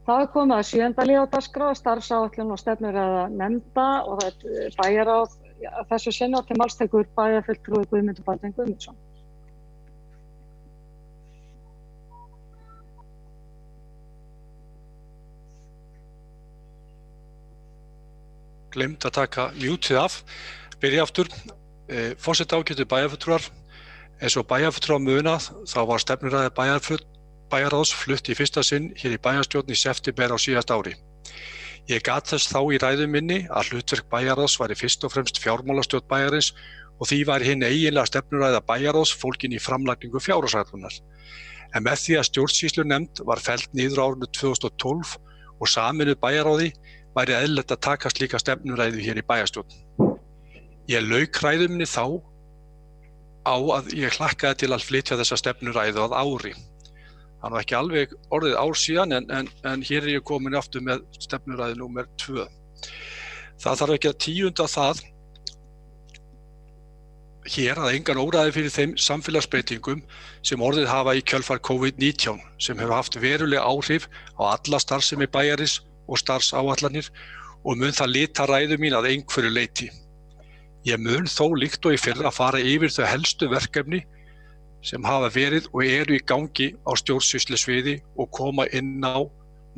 Það er komið að 7. liði á dagskrá, starfsáætlun og stefnuræða nefnda og það er bæjarráð þessu sinni og til máls tekur bæjarfulltrúi Guðmundur Baldvin Guðmundsson. Gleymd að taka mjútið af, byrja aftur. Forseti ágætu bæjarfulltrúar, eins og bæjarfulltrúar munað þá var stefnuræða bæjarráðs flutt í fyrsta sinn hér í bæjarstjórn í september á síðasta ári. Ég gat þess þá í ræðu minni að hlutverk bæjarráðs væri fyrst og fremst fjármálastjórn bæjarins og því væri hinn eiginlega stefnuræða bæjarráðs fólgin í framlagningu fjárhagsáætlunar. En með því að stjórnsýslunefnd var felld niður á árinu 2012 og sameinuð bæjarráði væri eðlilegt að taka slíka stefnuræðu hér í bæjarstjórn. Ég lauk ræðu minni þá á að ég hlakkaði til að flytja þessa stefnuræðu að ári. Það er nú ekki alveg orðið ár síðan en hér er ég komin aftur með stefnuræðu númer 2. Það þarf ekki að tíunda það hér að engan óræði fyrir þeim samfélagsbreytingum sem orðið hafa í kjölfar COVID-19 sem hefur haft veruleg áhrif á alla starfsemi bæjarins og starfsáætlanir og mun það lita ræðu mín að einhverju leyti. Ég mun þó líkt og í fyrra að fara yfir þau helstu verkefni sem hafa verið og eru í gangi á stjórnsýslusviði og koma inn á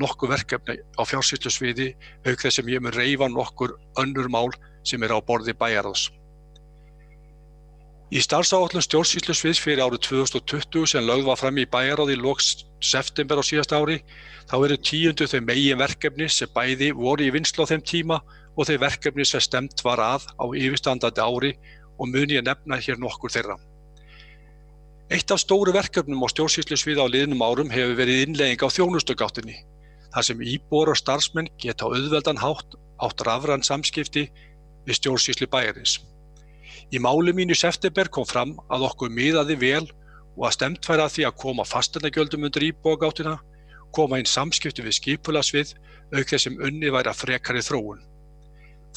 nokkur verkefni á fjársýslusviði auk þess sem ég mun reifa nokkur önnur mál sem eru á borði bæjarráðs. Í starfsáætlun stjórnsýslusviðs fyrir árið 2020 sem lögð var fram í bæjarráði í lok september á síðasta ári, þá eru 10 þau meginverkefni sem bæði voru í vinnslu á þeim tíma og þau verkefni sem stefnt var að á yfirstandandi ári og mun ég nefna hér nokkur þeirra. Eitt af stóru verkefnum á stjórnsýslusviði á liðnum árum hefur verið innleiðing á þjónustugáttinni, þar sem íbúar og starfsmenn geta á auðveldan hátt átt rafræn samskipti við stjórnsýslu bæjarins. Í máli mínu í september kom fram að okkur miðaði vel og að stefnt væri að því að koma fasteignagjöldum undir íbúagáttina, koma inn samskipti við skipulagssvið auk þess sem unnið væri að frekari þróun.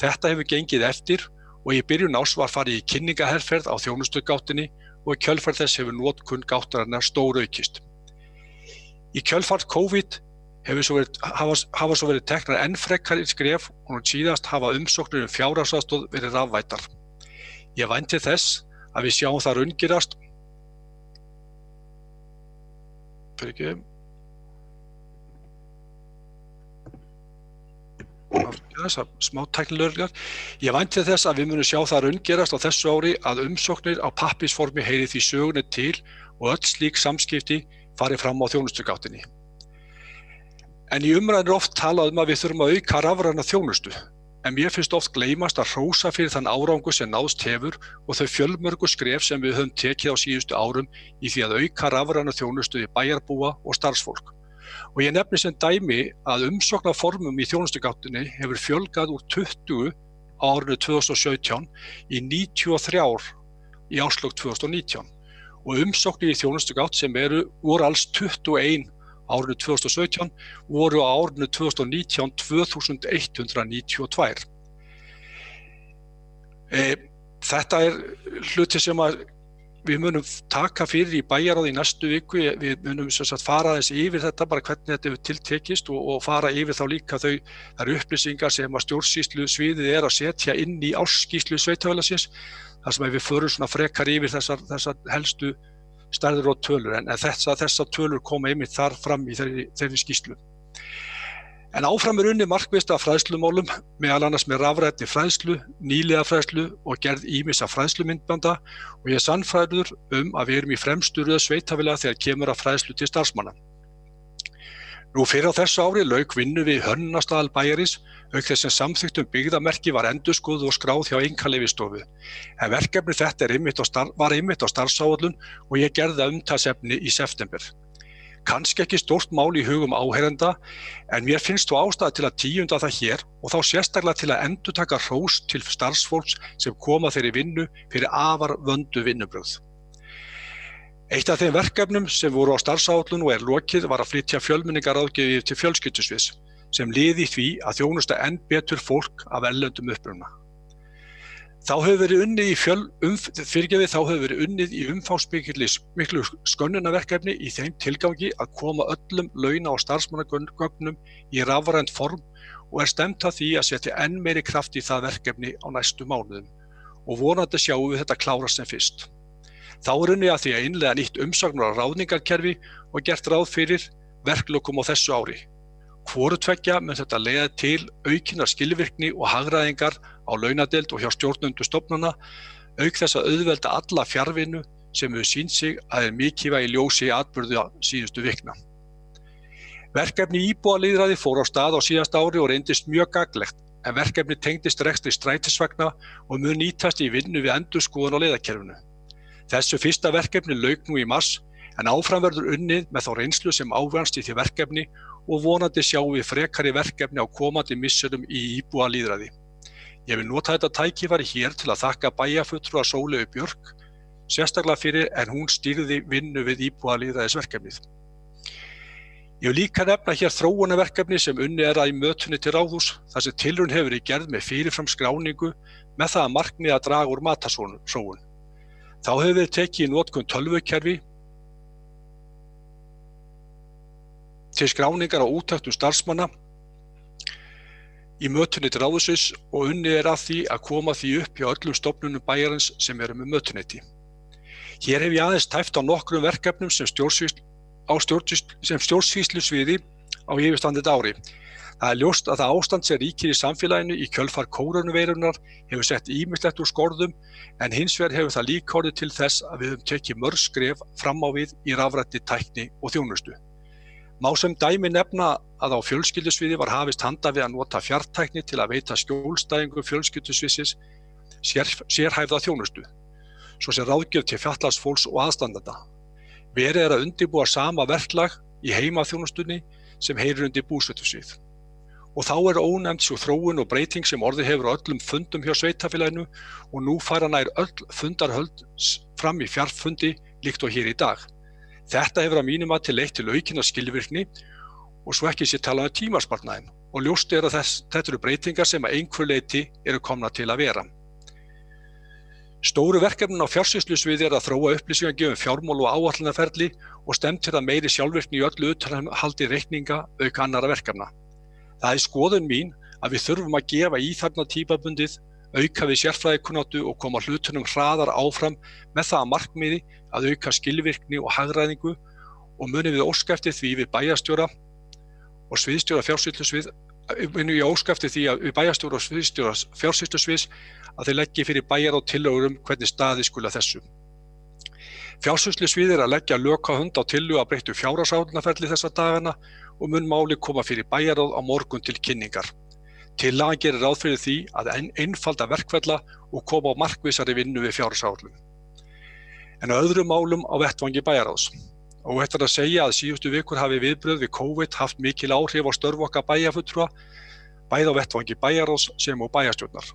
Þetta hefur gengið eftir og í byrjun árs var farið í kynningaherferð á þjónustugáttinni og í kjölfar þess hefur notkun gáttarinnar stóraukist. Í kjölfar COVID hafa svo verið teknar enn frekari skref og nú síðast hafa umsóknir fjárhagsaðstoð verið rafvæddar. Ég vænti þess að við sjáum það raungerast Ég vænti þess að við munum sjá það raungerast á þessu ári að umsóknir á pappírsformi heyri því sögunni til og öll slík samskipti fari fram á þjónustugáttinni. En í umræðunni er oft talað að við þurfum að auka rafræna þjónustu, en mér finnst oft gleymast að hrósa fyrir þann árangur sem náðst hefur og þau fjölmörgu skref sem við höfum tekið á síðustu árum í því að auka rafræna þjónustu við bæjarbúa og starfsfólk. Og ég nefni sem dæmi að umsóknarformum í þjónustugáttinni hefur fjölgað úr 20 á árinu 2017 í 93 í árslok 2019 og umsóknir í þjónustugátt sem voru alls 21 árinu 2017 voru á árinu 2019 2192. Þetta er hluti sem við munum taka fyrir í bæjarráði í næstu viku. Við munum fara aðeins yfir þetta, bara hvernig þetta hefur tiltekist og fara yfir þá líka þær upplýsingar sem að stjórnsýslusviðið er að setja inn í ársskýrslu sveitarfélagsins, þar sem við förum svona frekar yfir þessar helstu stærðir og tölur, en þessar tölur koma einmitt þar fram í þeirri skýrslu. En áfram er unnið markvisst af fræðslumálum, meðal annars með rafrænni fræðslu, nýliða fræðslu og gerð ýmissa fræðslumyndbanda og ég er sannfærður að við erum í fremstu röð sveitarfélaga þegar kemur að fræðslu til starfsmanna. Nú fyrr á þessu ári lauk vinnu við hönnunarstaðal bæjarins, auk þess sem samþykktum byggðamerki var endurskoðuð og skráð hjá einkaleyfisstofu. En verkefni þetta var einmitt á starfsáætlun og ég gerði það umtalsefni í september. Kannski ekki stórt mál í hugum áheyrenda, en mér finnst þó ástæða til að tíunda það hér og þá sérstaklega til að endurtaka hrós til starfsfólks sem koma þeirri vinnu fyrir afar vöndu vinnubrögð. Eitt af þeim verkefnum sem voru á starfsáætlun og lokið var að flytja fjölmenningarráðgjöf til Þá hefur verið unnið í umfangsmiklu skönnunarverkefni í þeim tilgangi að koma öllum launa- og starfsmannagögnum í rafrænt form og stefnt að því að setja enn meiri kraft í það verkefni á næstu mánuðum og vonandi sjáum við þetta klárast sem fyrst. Þá unnið að því að innleiða nýtt umsagnar- og ráðningarkerfi og gert ráð fyrir verklokum á þessu ári. Hvoru tveggja mun þetta leiða til aukinnar skilvirkni og hagræðingar á launadeild og hjá stjórnendum stofnana, auk þess að auðvelda alla fjarvinnu sem hefur sýnt sig að mikilvægi ljósi atburða síðustu vikna. Verkefni íbúalýðræði fór á stað á síðasta ári og reyndist mjög gagnlegt, en verkefni tengdist rekstri strætisvagna og mun nýtast í vinnu við endurskoðun á leiðakerfinu. Þessu fyrsta verkefni lauk nú í mars, en áfram verður unnið með þá reynslu sem ávænst í því verkefni og vonandi sjáum við frekari verkefni á komandi misserum í íbúalýðræði. Ég vil nota þetta tækifæri hér til að þakka bæjarfulltrúa Sóleyju Björk sérstaklega fyrir en hún stýrði vinnu við íbúalýðræðisverkefnið. Ég vil líka nefna hér þróunarverkefni sem unnið að í mötunni til Ráðhúss þar sem tilraun hefur verið gerð með fyrirfram skráningu með það að markmiði að draga úr matarsóun. Þá hefur verið tekið í notkun tölvukerfi til skráningar á úttektum starfsmanna í mötunni til Ráðhússins og unnið að því að koma því upp hjá öllum stofnunum bæjarins sem eru með mötuneyti. Hér hef ég aðeins tæpt á nokkrum verkefnum sem stjórnsýslusviði á yfirstandandi ári. Það ljóst að það ástand sem ríkir í samfélaginu í kjölfar kórónuveirunnar hefur sett ýmislegt úr skorðum en hins vegar hefur það líka orðið til þess að við höfum tekið mörg skref fram á við í rafrænni tækni og þjónustu. Má sem dæmi nefna að á fjölskyldusviði var hafist handa við að nota fjartækni til að veita skjólstæðingum fjölskyldusviðsins sérhæfða þjónustu, svo sem ráðgjöf til fatlaðs fólks og aðstandenda. Verið að undirbúa sama verklag í heimaþjónustunni sem heyrir undir búsetusvið. Og þá ónefnd sú þróun og breyting sem orðið hefur á öllum fundum hjá sveitarfélaginu og nú fara nær öll fundarhöld fram í fjarfundi líkt og hér í dag. Þetta hefur að mínu mati leitt til aukinnar skilvirkni og svo ekki sé talað tímasparnaðinn og ljóst að þetta eru breytingar sem að einhverju leyti eru komnar til að vera. Stóru verkefnin á fjársýslusviði að þróa upplýsingagjöf fjármál og áætlunarferli og stefnt til að meiri sjálfvirkni í öllu utanumhaldi reikninga auk annarra verkefna. Það skoðun mín að við þurfum að gefa í þarna tímabundið, auka við sérfræðikunnáttu og koma hlutunum hraðar áfram með það að markmiði að auka skilvirkni og hagræðingu og munum við óska eftir því við bæjarstjóra og sviðstjóra fjársýslusviðs að þeir leggi fyrir bæjarráð tillögur hvernig staðið skuli að þessu. Fjársýslusvið að leggja lokahönd á tillögu að breyttu fjárhagsáætlunarferli þessa dagana og mun máli koma fyrir bæjarráð á morgun til kynningar. Tillagan gerir ráð fyrir því að einfalda verkferla og koma á markvissari vinnu við fjárhagsáætlun. En á öðrum málum á vettvangi bæjarráðs. Óhætt að segja að síðustu vikur hafi viðbrögð við COVID haft mikil áhrif á störf okkar bæjarfulltrúa, bæði á vettvangi bæjarráðs sem og bæjarstjórnar.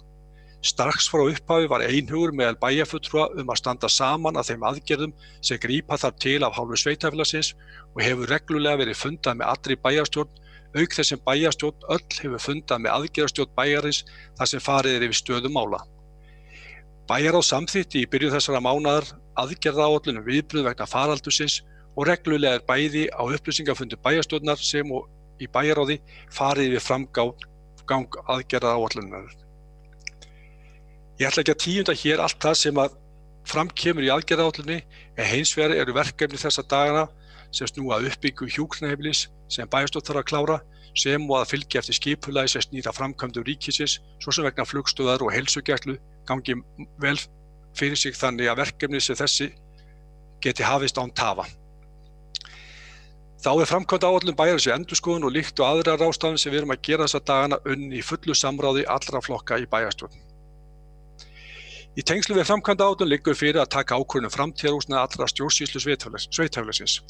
Strax frá upphafi var einhugur meðal bæjarfulltrúa að standa saman að þeim aðgerðum sem grípa þarf til af hálfu sveitarfélagsins og hefur reglulega verið fundað með allri bæjarstjórn, auk þess sem bæjarstjórn öll hefur fundað með aðgerðastjórn bæjarins þar sem farið yfir stöðu mála. Bæjarráð samþykkti í byrjun þessara mánaðar aðgerðaáætlun viðbrögð vegna faraldursins og reglulega bæði á upplýsingafundi bæjarstjórnar sem og í bæjarráði farið yfir framgang aðgerðaáætlunar. Ég ætla ekki að tíunda hér allt það sem að fram kemur í aðgerðaáætlunni en hins vegar eru verkefni þessa dagana sem snúa að uppbyggingu hjúkrunarheimilis sem bæjarstjórn þarf að klára sem og að fylgja eftir skipulagi sem snýr að framkvæmdum ríkisins svo sem vegna flugstöðvar og heilsugæslu gangi vel fyrir sig þannig að verkefni sem þessi geti hafist án tafa. Þá framkvæmdaáætlun bæjarins í endurskoðun og líkt og aðrar ráðstafanir sem við erum að gera þessa dagana unnin í fullu samráði allra flokka í bæjarstjórn. Í tengslum við framkvæmdaáætlun liggur fyrir að taka ákvörðun framtíðarhúsnæði allra stjórnsýslu sveitarfélagsins.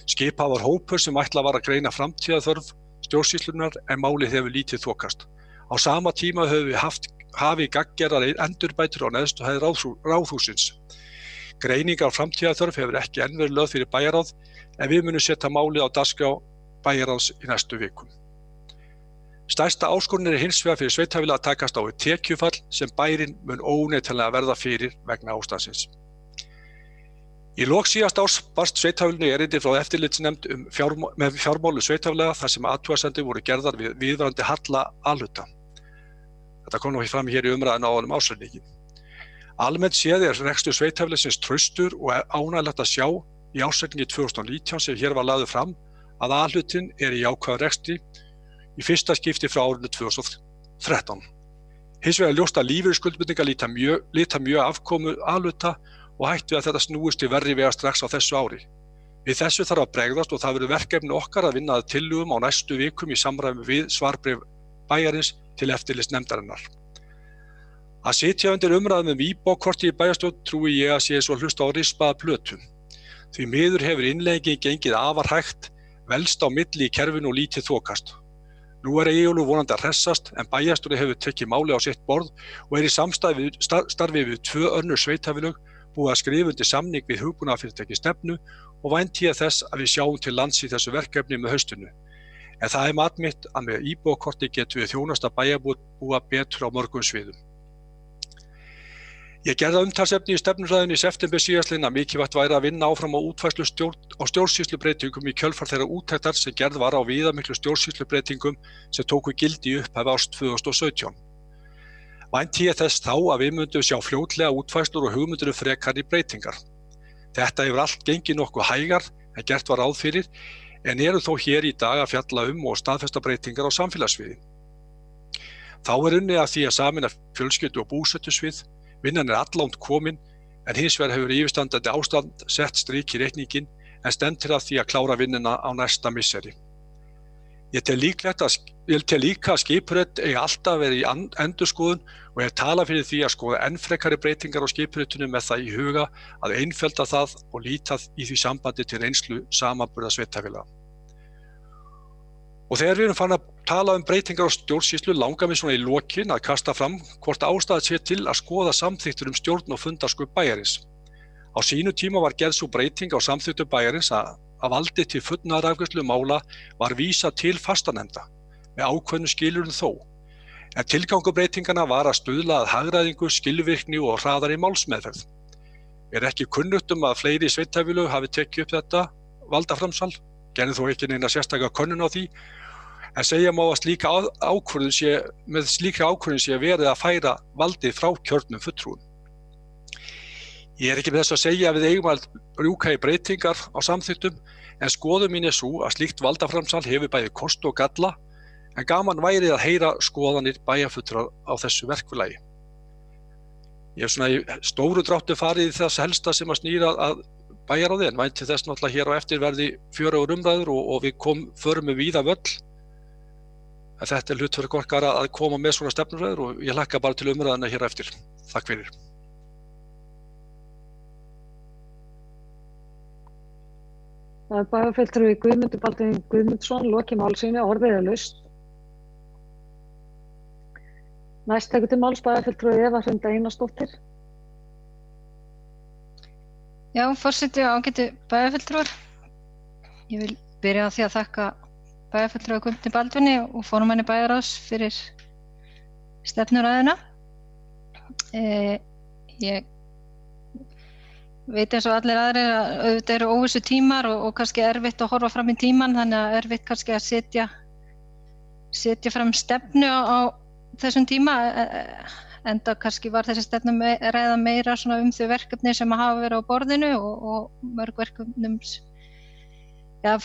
Skipað var hópur sem ætlað var að greina framtíðarþörf stjórnsýslunar en málið hefur lítið þokast. Á sama tíma höfum við hafið gagngerðar endurbætur á neðstu hæð Ráðhússins. Greiningar á framtíðarþörf hefur ekki enn verið lögð fyrir bæjarráð en við munum setja málið á dagskrá bæjarráðs í næstu vikum. Stærsta áskorunin hins vegar fyrir sveitarfélagið að takast á við tekjufall sem bærinn mun óneitanlega verða fyrir vegna ástandsins. Í lok síðasta árs barst sveitarfélaginu erindi frá eftirlitsnefnd með fjármálu sveitarfélaga þar sem athugasemdir voru gerðar við viðvarandi halla A-hluta. Þetta kom nú fram hér í umræðinu áður ársreikningi. Almennt séð rekstur sveitarfélagsins traustur og ánægjulegt að sjá í ársreikningi 2019 sem hér var lagður fram að A-hlutin í jákvæðum rekstri í fyrsta skipti frá árinu 2013. Hins vegar ljóst að lífeyrisskuldbindingar líta mjög afkomu A-hluta og hætt við að þetta snúist í verri vega strax á þessu ári. Við þessu þarf að bregðast og það verður verkefni okkar að vinna að tillögum á næstu vikum í samræmi við svarbréf bæjarins til eftirlitsnefndarinnar. Að sitja undir umræðum íbúakorti í bæjarstjórn trúi ég að sé svo hlusta á rispaða plötu. Því miður hefur innleggingin gengið afar hægt, velst á milli í kerfinu og lítið þokast. Nú Eyjólfur vonandi að hressast en bæjarstjóri hefur tekið máli á sitt borð og í samstarfi við 2 önnur sveitarfélög búið að skrifa undir samning við hugbúnaðarfyrirtæki Stefnu og vænti ég þess að við sjáum til lands í þessu verkefni með haustinu. En það mat mitt að með íbúakorti getum við þjónusta bæjarbúa betur á mörgum sviðum. Ég gerði umtalsefni í stefnuræðunni í september síðastliðinn að mikilvægt væri að vinna áfram á útfærslu á stjórnsýslubreytingum í kjölfar þeirra úttektar sem gerð var á viðamiklu stjórnsýslubreytingum sem tóku gildi í upphafi árs 2017. Vænti ég þess þá að við myndum sjá fljótlega útfærslur og hugmyndir frekari breytingar. Þetta hefur allt gengið nokkuð hægar en gert var ráð fyrir en eru þó hér í dag að fjalla og staðfesta breytingar á samfélagssviði. Þá unnið að því að sameina fjölskyldu og búsetusvið. Vinnan allangt komin en hins vegar hefur yfirstandandi ástand sett strik í reikningin en stendur að því að klára vinnuna á næsta misseri. Ég tel líka að skipurit eigi alltaf verið í endurskoðun og ég tala fyrir því að skoða enn frekari breytingar á skipuritinu með það í huga að einfelda það og líta í því sambandi til reynslu samanburða sveitarfélaga. Og þegar við erum farin að tala breytingar á stjórnsýslu langar mig svona í lokin að kasta fram hvort ástæða sé til að skoða samþykktir stjórn og fundarsköp bæjarins. Á sínu tíma var gerð sú breyting á samþykktum bæjarins að valdi til fullnaðarafgreiðslu mála var vísað til fastanefnda með ákveðnum skilyrðum þó. En tilgangur breytingana var að stuðla að hagræðingu, skilvirkni og hraðari málsmeðferð. Ekki kunnugt að fleiri sveitarfélög hafi tekið upp þetta valdaframsal, gerði þó ekki neina sérstaka könnun á því, en segja má að með slíkri ákvörðun sé verið að færa valdið frá kjörnum fulltrúum. Ég ekki með þess að segja að við eigum að rjúka í breytingar á samþykktum, en skoðun mín sú að slíkt valdaframsal hefur bæði kost og galla, en gaman væri að heyra skoðanir bæjarfulltrúa á þessu verkfélagi. Ég hef svona í stóru dráttu farið í þess helsta sem að snýra að bæjarráði, en vænti þess náttúrulega hér á eftir verði fjörugur umræður og við förum með víða völl. En þetta hlutverk okkar að koma með svona stefnuræður og ég hlakka bara til umræðuna hér á eftir. Takk fyrir. Það bæjarfulltrúi Guðmundur Baldvin Guðmundsson, lokið málsínu, orðið laust. Næst tekur til máls bæjarfulltrúi Eva Hrund Einarsdóttir. Já, forseti og ágætu bæjarfulltrúar. Ég vil byrja á því að þakka bæjarfulltrúa Guðmundi Baldvini og formanni bæjarráðs fyrir stefnuræðuna. Ég veit eins og allir aðrir að auðvitað eru óvissu tímar og kannski erfitt að horfa fram í tímann, þannig að erfitt kannski að setja fram stefnu á þessum tíma, enda kannski var þessi stefnu ræða meira svona þau verkefni sem hafa verið á borðinu og mörg verkefnum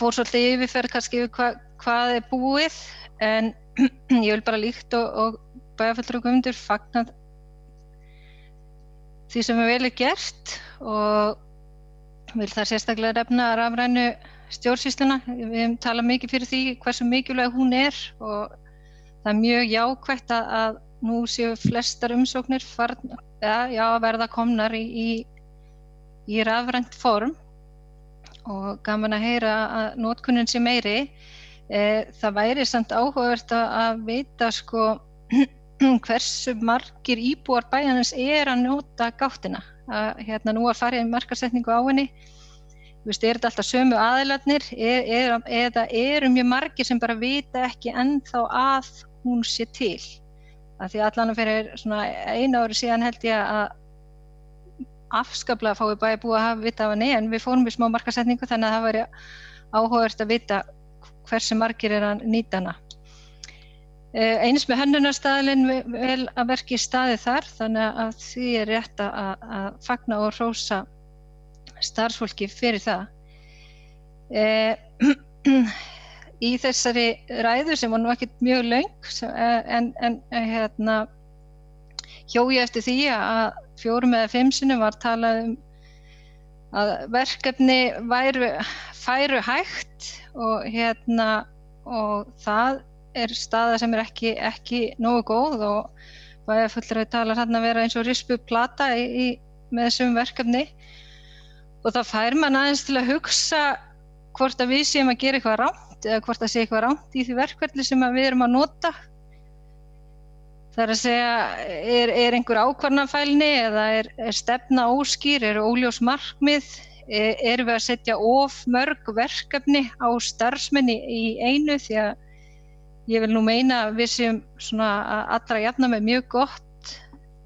fór svolítið yfirferð kannski yfir hvað búið, en ég vil bara líkt og bæjarfulltrúi Guðmundur fagna því sem vel gert og vil það sérstaklega nefna rafrænu stjórnsýsluna. Við höfum talað mikið fyrir því hversu mikilvæg hún og það mjög jákvætt að nú séu flestar umsóknir verða komnar í rafrænt form og gaman að heyra að notkunin sé meiri. Það væri samt áhugavert að vita hversu margir íbúar bæjarins að nota gáttina. Nú að fara í markaðssetningu á henni. Þetta alltaf sömu aðilarnir eða eru mjög margir sem bara vita ekki ennþá að hún sé til. Af því allan fyrir svona 1 ári síðan held ég að afskaplega fái bæjarbúar að hafa vita af henni, en við fórum í smá markaðssetningu þannig að það væri áhugavert að vita hversu margir að nýta hana. Eins með hönnunarstaðlinn vel að verki staðið þar, þannig að því rétt að fagna og hrósa starfsfólki fyrir það. Í þessari ræðu sem var nú ekkert mjög löng, en hjó ég eftir því að 4 eða 5 sinnum var talað að verkefni færu hægt og það staða sem ekki nógu góð og bæjarfulltrúi talar þarna að vera eins og rispuð plata með þessum verkefni og það fær mann aðeins til að hugsa hvort að við séum að gera eitthvað rangt eða hvort að sé eitthvað rangt í því verkferli sem við erum að nota. Það að segja, er einhver ákvarðanafælni eða er stefna óskýr, eru óljós markmið, erum við að setja of mörg verkefni á starfsmenn í einu því að ég vil nú meina að við séum svona allra jafna með mjög gott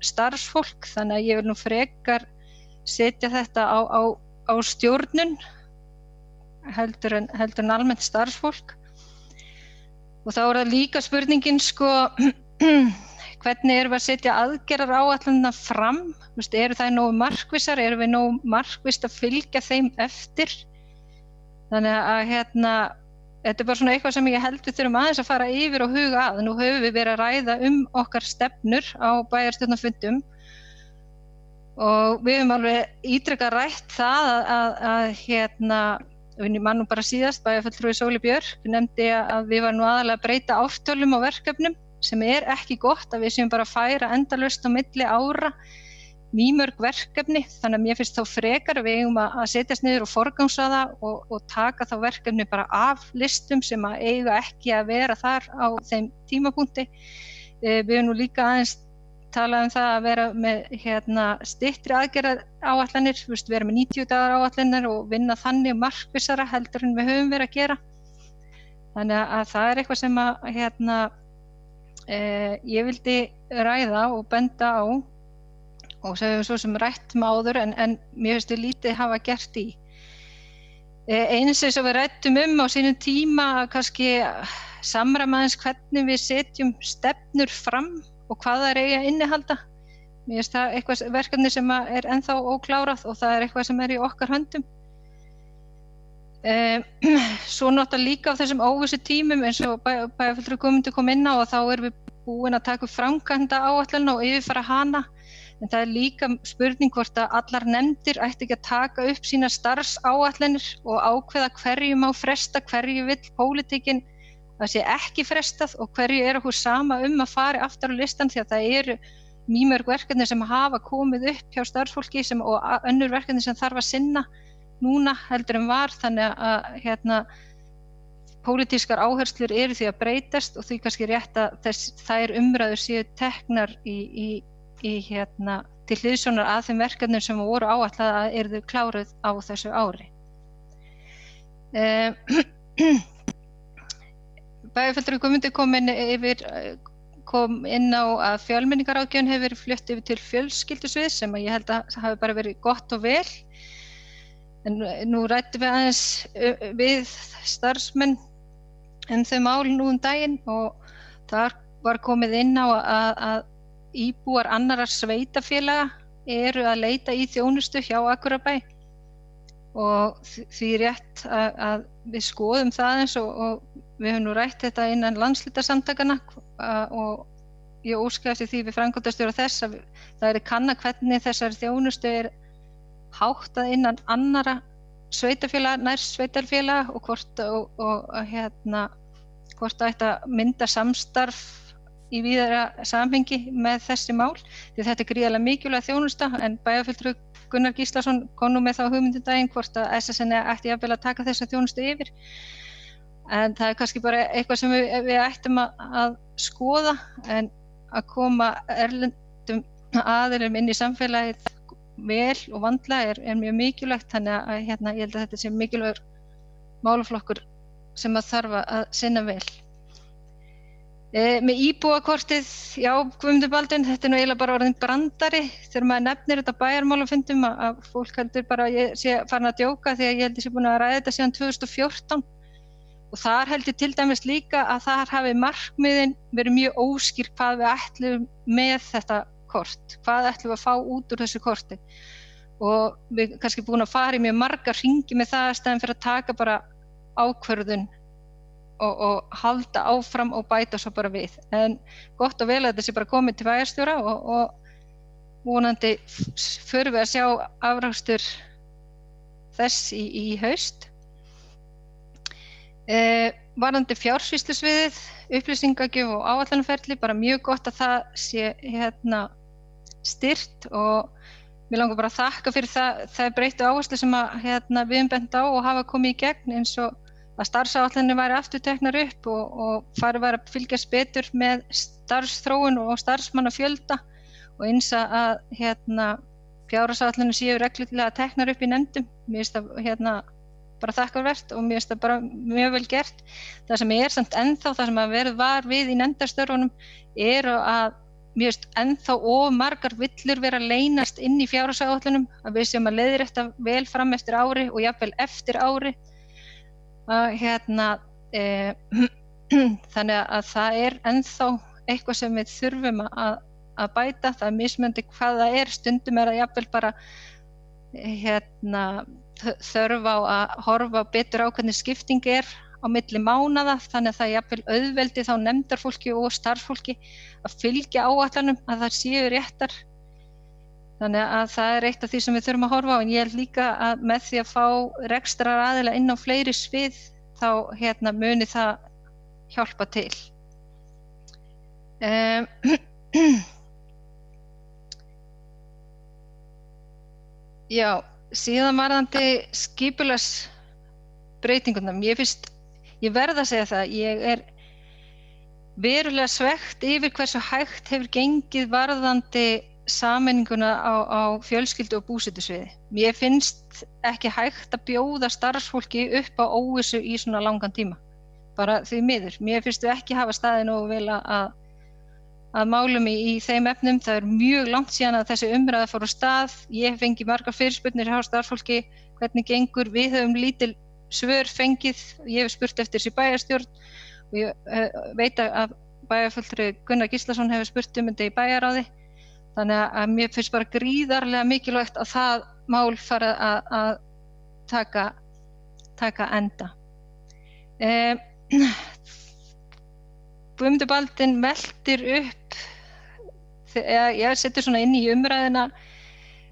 starfsfólk þannig að ég vil nú frekar setja þetta á stjórnun heldur en almennt starfsfólk og þá er það líka spurningin sko hvernig erum við að setja aðgerðaráætlanirnar fram? Eru þær nógu markvissar? Erum við nógu markvisst að fylgja þeim eftir? Þannig að þetta er bara svona eitthvað sem ég held við þurfum aðeins að fara yfir og huga að. Nú höfum við verið að ræða okkar stefnur á bæjarstjórnarfundum og við höfum alveg ítrekað rætt það að ég man nú bara síðast bæjarfulltrúi Sóli Björk nefndi að við varum nú aðalega að breyta ártölum á verkefnum sem ekki gott að við séum bara að færa endalaust á milli ára mýmörg verkefni þannig að mér finnst þá frekar að við eigum að setjast niður og forgangsraða og taka þá verkefni bara af listum sem að eiga ekki að vera þar á þeim tímapunkti. Við höfum nú líka aðeins talað það að vera með styttri aðgerðaráætlanir, vera með 90 dagar áætlanir og vinna þannig markvissara heldur en við höfum verið að gera. Þannig að það eitthvað sem að ég vildi ræða og benda á og sem við svo sem rætt með áður en mér finnst við lítið hafa gert í. Eins eins og við rættum á sínum tíma að kannski samræma aðeins hvernig við setjum stefnur fram og hvað það eigi að innihalda. Mér finnst það eitthvað verkefni sem er ennþá óklárað og það eitthvað sem í okkar höndum. Svo náttúrulega líka á þessum óvissu tímum eins og bæjarfulltrúi Guðmundur kom inn á og þá erum við búin að taka upp framkvæmdaáætlun og yfirfara hana en það líka spurning hvort að allar nefndir ætti ekki að taka upp sína starfsáætlanir og ákveða hverju má fresta, hverju vill pólitíkin að sé ekki frestað og hverju okkur sama að fara aftur á listan því að það eru mýmörg verkefni sem hafa komið upp hjá starfsfólki og önnur verkefni sem þarf að sinna núna heldur en var þannig að pólitískar áherslur eru því að breytast og því kannski rétt að þær umræður séu teknar til hliðsjónar að þeim verkefnum sem voru áætlað að yrðu kláruð á þessu ári. Bæjarfulltrúi Guðmundur kom inn á að fjölmenningarráðgjöfin hefur verið flutt yfir til fjölskyldusvið sem ég held að hafi bara verið gott og vel. En nú rættum við aðeins við starfsmenn þau mál nú daginn og þar var komið inn á að íbúar annarra sveitarfélaga eru að leita í þjónustu hjá Akureyrarbæ og því rétt að við skoðum það eins og við höfum nú rætt þetta innan landshlutasamtakanna og ég óska eftir því við framkvæmdastjóra þess að það kanna hvernig þessari þjónustu háttað innan annarra sveitarfélaga, nærsveitarfélaga og hvort ætti að mynda samstarf í víðara samhengi með þessi mál því þetta gríðarlega mikilvæg þjónusta en bæjarfulltrúi Gunnar Gíslason kom nú með þá hugmyndudaginn hvort að SSN ætti jafnvel að taka þessa þjónustu yfir en það kannski bara eitthvað sem við ættum að skoða en að koma erlendum aðilum inn í samfélagið vel og vandlega er mjög mikilvægt þannig að ég held að þetta sé mikilvægur málaflokkur sem að þarf að sinna vel. Með íbúakortið, já, Guðmundur Baldvin, þetta nú eiginlega bara orðin brandari þegar maður nefnir þetta bæjarmálafundum að fólk heldur bara að ég sé farin að djóka því að ég held ég sé búin að ræða þetta síðan 2014 og þar held ég til dæmis líka að þar hafi markmiðin verið mjög óskýr hvað við ætlum með þetta kort, hvað ætlum við að fá út úr þessu korti og við kannski búin að fara í mjög marga hringi með það í staðinn fyrir að taka bara ákvörðun og halda áfram og bæta svo bara við. En gott og vel að þetta sé bara komið til bæjarstjóra og vonandi förum við að sjá afrakstur þess í haust. Varðandi fjársýslusviðið, upplýsingagjöf og áætlunarferli, bara mjög gott að það sé styrkt og mér langar bara að þakka fyrir það breyttu áherslu sem að við höfum bent á og hafa komið í gegn eins og að starfsáætlanir væri aftur teknar upp og farið var að fylgjast betur með starfsþróun og starfsmannafjölda og eins að fjárhagsáætlanir séu reglulega teknar upp í nefndum. Mér finnst það bara þakkarvert og mér finnst það bara mjög vel gert. Það sem samt ennþá, það sem að verið var við í nefndarstörfunum að mér finnst ennþá of margar villur vera að leynast inn í fjárhagsáætlunum, að við séum að leiðrétta vel fram eftir ári og jafnvel eftir ári. Þannig að það ennþá eitthvað sem við þurfum að bæta, það mismunandi hvað það stundum það jafnvel bara þörf á að horfa betur á hvernig skipting á milli mánaða, þannig að það jafnvel auðveldi þá nefndarfólki og starfsfólki að fylgja áætlunum að það séu réttar. Þannig að það eitt af því sem við þurfum að horfa á, en ég held líka að með því að fá rekstraraðila inn á fleiri svið þá muni það hjálpa til. Já, síðan varðandi skipulagsbreytinguna, ég verð að segja það, ég verulega svekkt yfir hversu hægt hefur gengið varðandi sameininguna á fjölskyldu og búsetusviði. Mér finnst ekki hægt að bjóða starfsfólki upp á óvissu í svona langan tíma. Bara því miður. Mér finnst við ekki hafa staðið nógu vel að málum í þeim efnum. Það mjög langt síðan að þessi umræða fór á stað. Ég fengi margar fyrirspurnir hjá starfsfólki, hvernig gengur, við höfum lítil svör fengið. Ég hef spurt eftir þessi bæjarstjórn og ég veit að bæjarfulltrúi Gunnar Gíslason hefur spurt þetta í bæjarráði. Þannig að mér finnst bara gríðarlega mikilvægt að það mál fara að taka enda. Guðmundur Baldvin veltir upp, ég setur svona inn í umræðina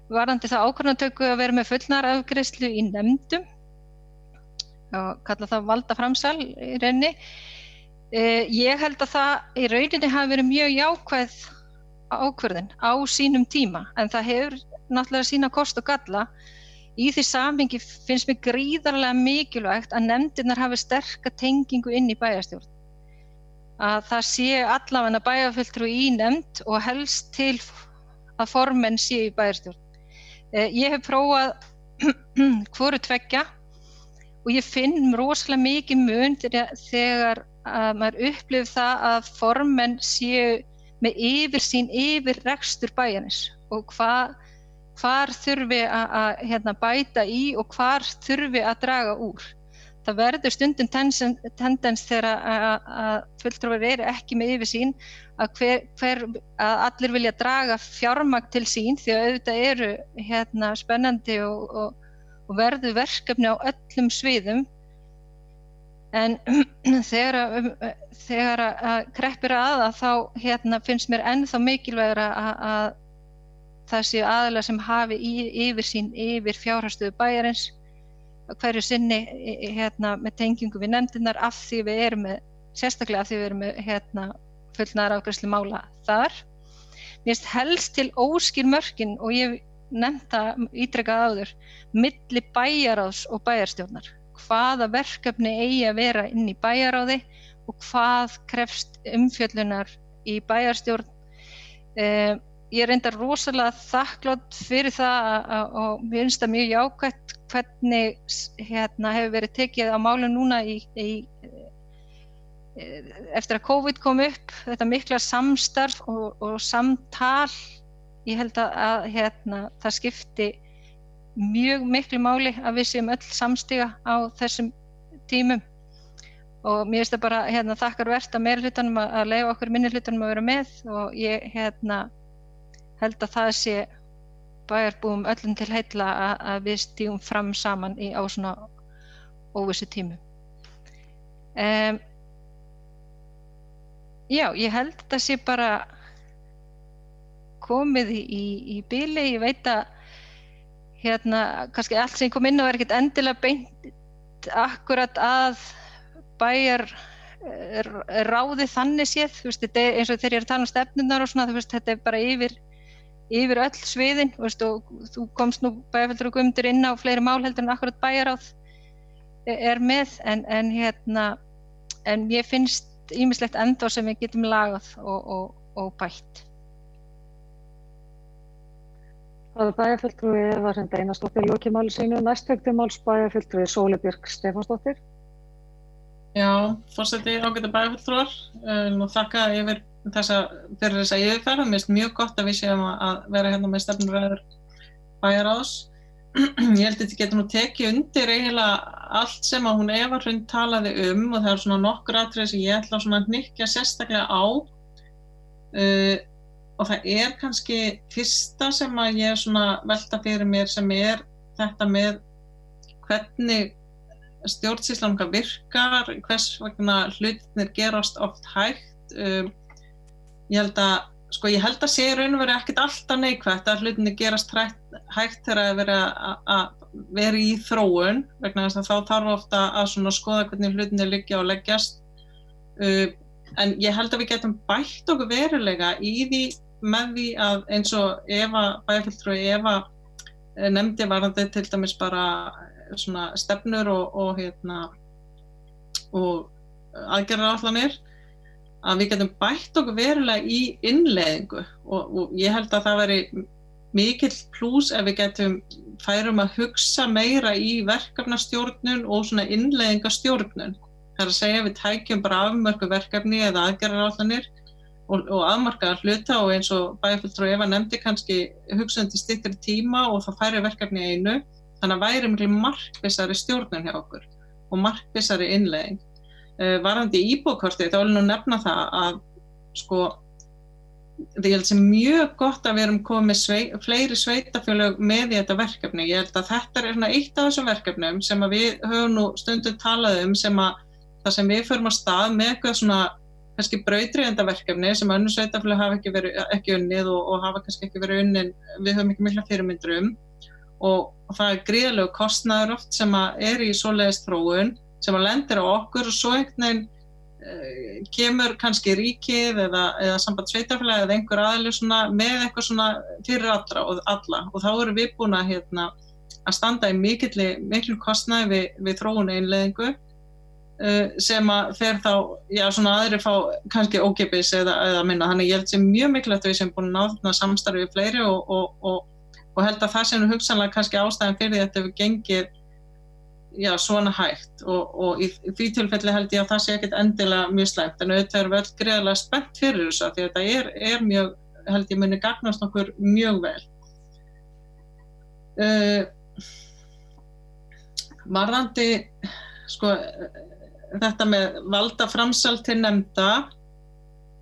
varðandi það ákvörðunartöku að vera með fullnaðarafgreiðslu í nefndum og kalla það valdaframsal í rauninni. Ég held að það í rauninni hafi verið mjög jákvæð ákvörðun á sínum tíma, en það hefur náttúrulega sína kost og galla. Í því samhengi finnst mér gríðarlega mikilvægt að nefndirnar hafi sterka tengingu inn í bæjarstjórn. Að það sé allavega bæjarfulltrúi í nefnd og helst til að formenn sé í bæjarstjórn. Ég hef prófað hvoru tveggja og ég finn rosalega mikið mun þegar maður upplifir það að formenn séu með yfirsýn yfir rekstur bæjarins og hvar þurfi að bæta í og hvar þurfi að draga úr. Það verður stundum tendens þegar að fulltrúar ekki með yfirsýn að allir vilja draga fjármagn til sín því að auðvitað spennandi og verður verkefni á öllum sviðum. En þegar að kreppir þá finnst mér ennþá mikilvægara að það séu aðilar sem hafi yfirsýn yfir fjárhagsstöðu bæjarins hverju sinni með tengingu við nefndirnar sérstaklega af því við erum með fullnaðarafgreiðslu mála þar. Mér finnst helst til óskýr mörkin og ég nefnt það ítrekað áður milli bæjarráðs og bæjarstjórnar. Hvaða verkefni eigi að vera inn í bæjarráði og hvað krefst umfjöllunar í bæjarstjórn. Ég reyndar rosalega þakklát fyrir það og mér finnst það mjög jákvætt hvernig hefur verið tekið á málum núna eftir að COVID kom upp, þetta mikla samstarf og samtal, ég held að það skipti mjög miklu máli að við séum öll samstiga á þessum tímum og mér finnst það bara þakkarvert að meirihlutanum að leyfa okkur minnihlutanum að vera með og ég held að það sé bæjarbúum öllum til heilla að við stígum fram saman á svona óvissu tímum. Já, ég held að það sé bara komið í bili, ég veit að kannski allt sem kom inn á ekkert endilega beint akkurat að bæjar ráði þannig séð, þú veist, þetta eins og þegar ég að tala stefnurnar og svona, þú veist, þetta bara yfir öll sviðin, þú veist, og þú komst nú bæjarfulltrúi Guðmundur inn á fleiri mál heldur en akkurat bæjarráð með, en mér finnst ýmislegt ennþá sem við getum lagað og bætt. Það bæjarfulltrúi Eva Hrund Einarsdóttir lokið máli sínu, næst máls bæjarfulltrúi Sóley Björk Stefánsdóttir. Já, forseti ágætu bæjarfulltrúar, nú þakka fyrir þessa yfirferð, mér finnst mjög gott að við séum að vera hérna með stefnuræður bæjarráðs. Ég held að þetta getur nú tekið undir eiginlega allt sem að hún Eva Hrund talaði og það svona nokkur atriði sem ég ætla að hnykkja sérstaklega á og það kannski fyrsta sem að ég svona velta fyrir mér sem þetta með hvernig stjórnsýslan virkar, hvers vegna hlutirnir gerast oft hægt. Ég held að sé raun og veru ekkert alltaf neikvætt að hlutirnir gerast hægt þegar að vera í þróun, vegna þess að þá þarf ofta að svona skoða hvernig hlutirnir liggja og leggjast. En ég held að við getum bætt okkur verulega í því með því að eins og bæjarfulltrúi Eva nefndi varðandi til dæmis bara svona stefnur og aðgerðaráætlanir, að við getum bætt okkur verulega í innleiðingu og ég held að það veri mikill plús ef við færum að hugsa meira í verkefnastjórnun og svona innleiðingastjórnun. Það að segja við tækjum bara afmörkuð verkefni eða aðgerðaráætlanir og afmarkaða hluta og eins og bæjarfulltrúi Eva nefndi kannski hugsa til styttri tíma og þá færi verkefni í einu, þannig að væri miklu markvissari stjórnun hjá okkur og markvissari innleiðing. Varðandi íbúakortið, þá vil ég nú nefna það að ég held sem mjög gott að við erum komið fleiri sveitarfélög með í þetta verkefni. Ég held að þetta svona eitt af þessum verkefnum sem að við höfum nú stundum talað sem að það sem við förum á stað með eitthvað svona kannski brautryðjendaverkefni sem önnur sveitarfélög hafa ekki unnið og hafa kannski ekki verið unnin, við höfum ekki mikla fyrirmyndir og það gríðarlegur kostnaður oft sem að í svoleiðis þróun sem að lendir á okkur og svo einhvern veginn kemur kannski ríkið eða samband sveitarfélagi eða einhver aðili með eitthvað svona fyrir alla og þá erum við búin að standa í miklu kostnaði við þróun innleiðingu sem að fer þá, svona aðrir fá kannski ókeypis eða minna, þannig ég held sem mjög mikilvægt að við sem búin að ná þarna samstarfi við fleiri og held að það sé nú hugsanlega kannski ástæðan fyrir þetta hefur gengið svona hægt og í því tilfelli held ég að það sé ekkert endilega mjög slæmt en auðvitað erum við öll gríðarlega spennt fyrir þessu því að þetta mjög, held ég muni gagnast okkur mjög vel. Varðandi þetta með valdaframsal til nefnda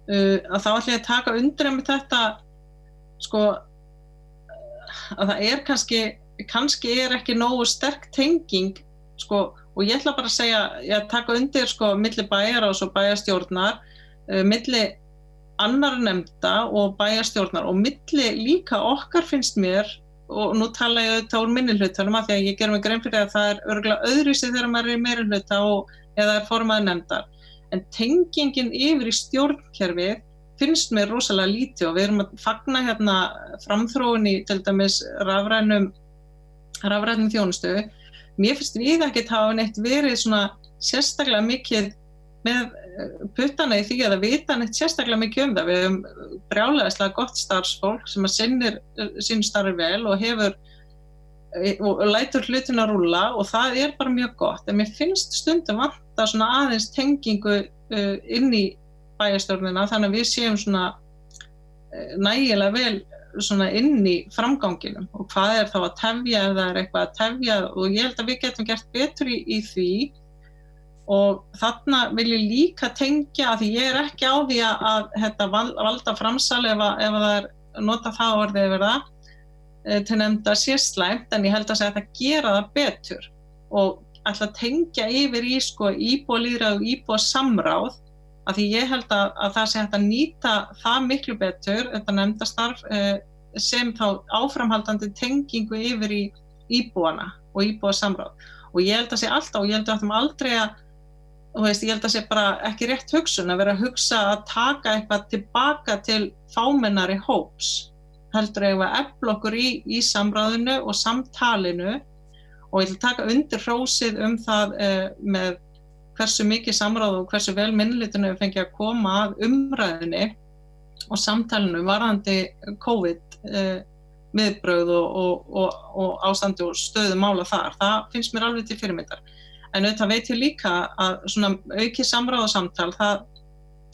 að þá ætla ég að taka undir með þetta að það kannski ekki nógu sterk tenging og ég ætla bara að segja, ég taka undir milli bæjarráðs og bæjarstjórnar, milli annar nefnda og bæjarstjórnar og milli líka okkar finnst mér, og nú tala ég auðvitað úr minnihlutanum af því að ég ger mig grein fyrir að það örugglega öðruvísi þegar maður í meirihluta eða formaður nefndar, en tengingin yfir í stjórnkerfið finnst mér rosalega lítið og við erum að fagna framþróun í til dæmis rafrænum þjónustu. Mér finnst við ekkert hafa neitt verið svona sérstaklega mikið með puttana í því að vita neitt sérstaklega mikið það. Við höfum brjálæðislega gott starfsfólk sem að sinnir sínu starfi vel og hefur og lætur hlutina rúlla og það bara mjög gott. En mér finnst stundum vanta svona aðeins tengingu inn í bæjarstjórnina þannig að við séum svona nægilega vel svona inn í framganginum og hvað þá að tefja ef það eitthvað að tefja og ég held að við getum gert betur í því og þarna vil ég líka tengja að því ég ekki á því að þetta valda framsal ef það nota það orðið yfir það til nefnda sé slæmt en ég held að segja að það gera það betur og ætla að tengja yfir í íbúalýðræði og íbúasamráð af því ég held að það sé hægt að nýta það miklu betur þetta nefndastarf sem þá áframhaldandi tengingu yfir í íbúana og íbúasamráð og ég held að sé alltaf og ég held að ætlum aldrei ég held að sé bara ekki rétt hugsun að vera að hugsa að taka eitthvað tilbaka til fámennari hóps heldur að efla okkur í samráðinu og samtalinu og ég vil taka undir hrósið það með hversu mikið samráð og hversu vel minnihlutinn hefur fengið að koma að umræðunni og samtalinu varðandi COVID viðbrögð og ástandi og stöðu mála þar. Það finnst mér alveg til fyrirmyndar. En auðvitað veit ég líka að svona aukið samráð og samtal, það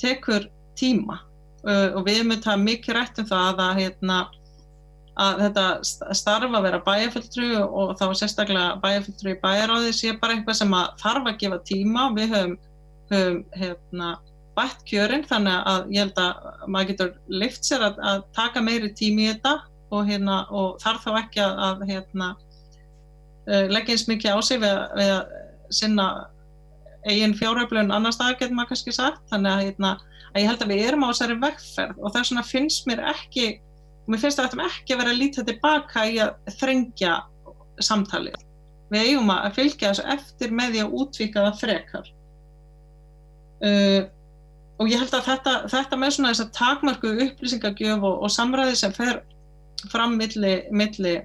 tekur tíma og við erum auðvitað mikið rætt það að þetta starf að vera bæjarfulltrúi og þá sérstaklega bæjarfulltrúi í bæjarráði sé bara eitthvað sem þarf að gefa tíma. Við höfum bætt kjörin þannig að ég held að maður getur lyft sér að taka meiri tími í þetta og þarf þá ekki að leggja eins mikið á sig við að sinna eigin fjáröflun annars staðar getur maður kannski sagt. Þannig að ég held að við erum á þessari vegferð og þess vegna finnst mér finnst að þetta ekki að vera að líta tilbaka í að þrengja samtalið. Við eigum að fylgja þessu eftir með því að útvíkka það frekar. Og ég held að þetta með svona þess að takmörku upplýsingagjöf og samræði sem fer fram milli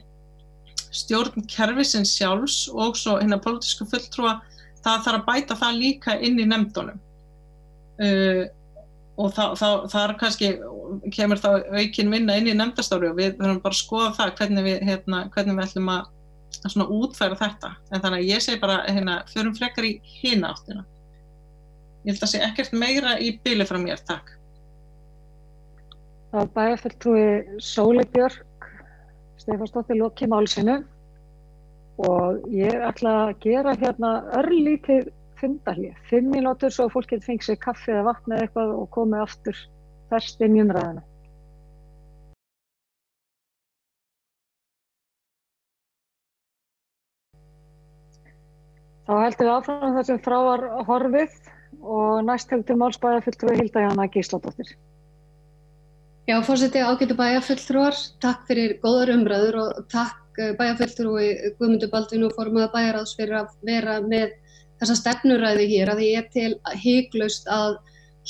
stjórnkerfisins sjálfs og svo hinna pólitísku fulltrúa, það þarf að bæta það líka inn í nefndunum. Og þar kannski kemur þá aukin vinna inn í nefndastarfi og við þurfum bara að skoða það hvernig við ætlum að svona útfæra þetta. En þannig að ég segi bara förum frekar í hina áttina. Ég held að sé ekkert meira í bili frá mér, takk. Það var bæjarfulltrúi Sóley Björk Stefánsdóttir lokið málsinu og ég ætla að gera örlítið fundarhlé, 5 mínútur svo fólk getur fengið sér kaffi eða vatn eða eitthvað og komið aftur ferskt inn í umræðuna. Þá heldum við áfram þar sem frá var horfið og næst tekur til máls bæjarfulltrúi Hilda Jana Gísladóttir. Já, forseti, ágætu bæjarfulltrúar, takk fyrir góðar umræður og takk bæjarfulltrúi Guðmundur Baldvin og formaður bæjarráðs fyrir að vera með þessa stefnuræðu hér að ég tel hiklaust að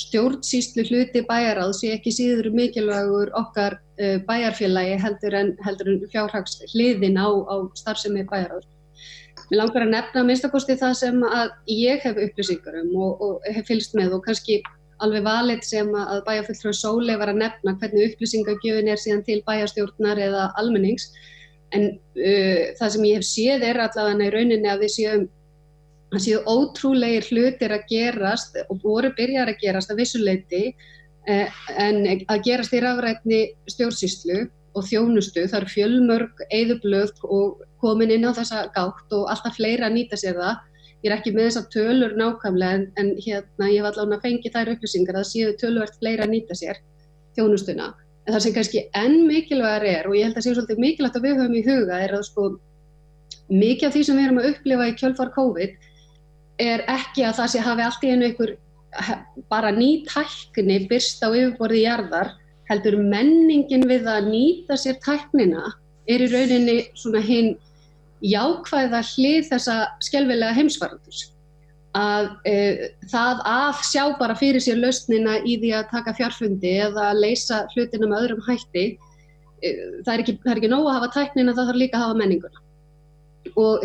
stjórnsýslu hluti bæjarráðs sé ekki síður mikilvægur okkar bæjarfélagi heldur en fjárhagshliðin á starfsemi bæjarráðs. Mig langar að nefna að minnsta kosti það sem að ég hef upplýsingar og hef fylgst með og kannski alveg valið sem að bæjarfulltrúi Sóley var að nefna hvernig upplýsingagjöfin síðan til bæjarstjórnar eða almennings. En það sem ég hef séð allavega í rauninni að það séu ótrúlegir hlutir að gerast og voru byrjar að gerast að vissu leyti en að gerast í rafrænni stjórnsýslu og þjónustu. Það eru fjölmörg eyðublöð og komin inn á þessa gátt og alltaf fleira að nýta sér það. Ég ekki með þessar tölur nákvæmlega en ég hef allavega fengið þær upplýsingar að það séu töluvert fleira að nýta sér þjónustuna. En það sem kannski enn mikilvægar og ég held að sé svolítið mikilvægt að við höfum í huga að mikið af því sem við erum að upplifa í kjölfar COVID ekki að það hafi allt í einu einhver bara ný tækni birst á yfirborði jarðar, heldur menningin við að nýta sér tæknina í rauninni svona hinn jákvæða hlið þessa skelfilega heimsfaraldurs. Það að sjá bara fyrir sér lausnina í því að taka fjarfundi eða leysa hlutina með öðrum hætti, það er ekki nóg að hafa tæknina, það þarf líka að hafa menninguna. Og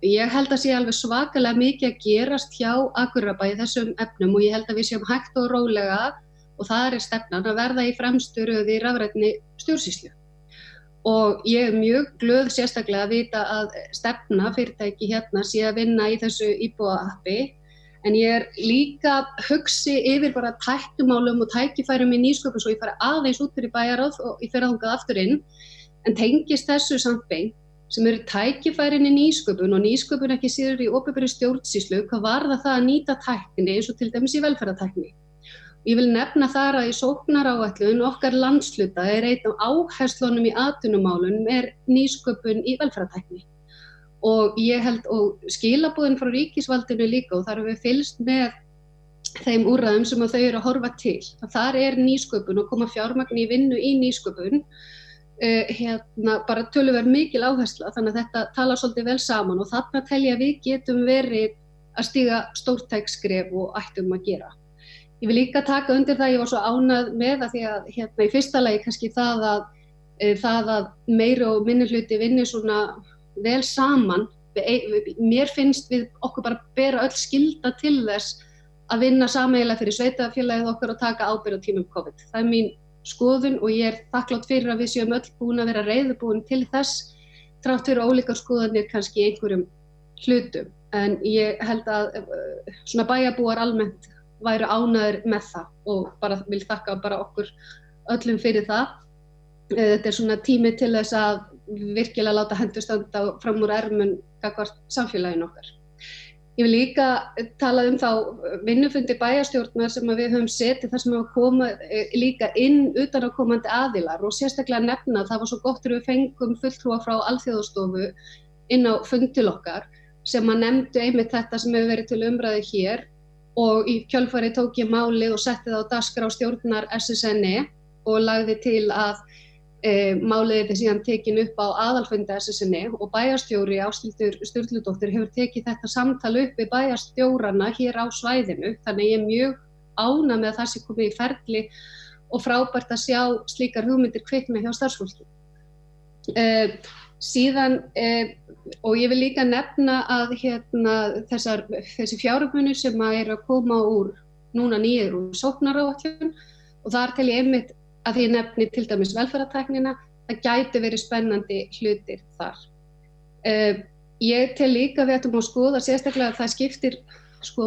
ég held að sé alveg svakalega mikið að gerast hjá Akureyrarbæ í þessum efnum og ég held að við séum hægt og rólega og það stefnan að verða í fremstu röð í rafrænni stjórnsýslu. Og ég mjög glöð sérstaklega að vita að stefna fyrirtæki sé að vinna í þessu íbúaappi En ég líka hugsi yfir bara tæknimálum og tækifærum í nýsköpun svo ég fari aðeins út fyrir bæjarráð og ég fer þangað aftur inn, en tengist þessu samt beint sem eru tækifærin í nýsköpun og nýsköpun ekki síður í opinberri stjórnsýslu, hvað varðar það að nýta tækni eins og til dæmis í velferðartækni. Ég vil nefna þar að í sóknaráætlun okkar landshluta einn af áherslunum í atvinnumálum nýsköpun í velferðartækni. Og ég held, og skilaboðin frá ríkisvaldinu líka, og þar við fylgst með þeim úrræðum sem þau eru að horfa til. Þar nýsköpun og koma fjármagn í vinnu í nýsköpun bara töluvert mikil áhersla, þannig að þetta talar svolítið vel saman og þarna tel ég að við getum verið að stíga stórtæk skref og ættum að gera. Ég vil líka taka undir það, ég var svo ánægð með að því að í fyrsta lagi kannski það að meiri og minni hluti vinni svona vel saman. Mér finnst við okkur bara bera öll skylda til þess að vinna sameiginlega fyrir sveitarfélagið okkar og taka ábyrgð á tímum COVID. Það mín skoðun og ég þakklát fyrir að við séum öll búin að vera reiðubúin til þess, þrátt fyrir ólíkar skoðanir kannski í einhverjum hlutum. En ég held að svona bæjarbúar almennt væru ánægðir með það og bara vil þakka bara okkur öllum fyrir það. Þetta svona tími til þess að virkilega láta hendur standa fram úr ermum gagnvart samfélaginu okkar. Ég vil líka tala þá vinnufundi bæjarstjórnar sem við höfum setið þar sem hafa komið líka inn utanaðkomandi aðilar og sérstaklega nefna að það var svo gott að við fengum fulltrúa frá Alþjóðastofu inn á fund til okkar sem að nefndu einmitt þetta sem hefur verið til umræðu hér og í kjölfari tók ég málið og setti það á dagskrá stjórnar SSNE og lagði til að málið síðan tekin upp á aðalfundi SSNE og bæjarstjóri Ásthildur Sturludóttir hefur tekið þetta samtal upp við bæjarstjórana hér á svæðinu, þannig ég mjög ánægð með að það sé komið í ferli og frábært að sjá slíkar hugmyndir kvikna hjá starfsfólki. Síðan, og ég vil líka nefna að þessi fjármunir sem eru að koma úr núna nýjir úr sóknaráætlun og þar tel ég einmitt að því ég nefni til dæmis velferðartæknina, það gæti verið spennandi hlutir þar. Ég tel líka við ættum að skoða sérstaklega að það skiptir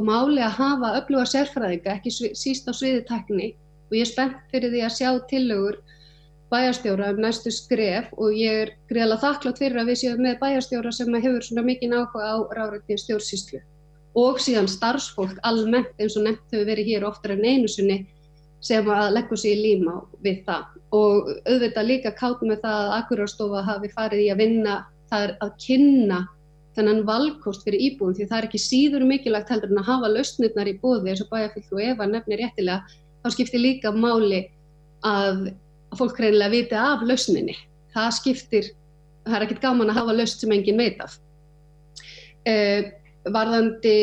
máli að hafa öfluga sérfræðinga, ekki síst á sviði tækni og ég spennt fyrir því að sjá tillögur bæjarstjóra næstu skref og ég gríðarlega þakklát fyrir að við séum með bæjarstjóra sem hefur svona mikinn áhuga á rafrænni stjórnsýslu og síðan starfsfólk almennt eins og nefnt hefur verið hér oftar en einu sinni sem að leggur sig í líma við það og auðvitað líka kátt með það að Akureyrarstofa hafi farið í að vinna þar að kynna þennan valkost fyrir íbúum því það ekki síður mikilvægt heldur en að hafa lausnirnar í boði eins og bæjarfulltrúi Eva nefnir réttilega, þá skiptir líka máli að fólk hreinlega viti af lausninni. Það er ekkert gaman að hafa lausn sem enginn veit af. Varðandi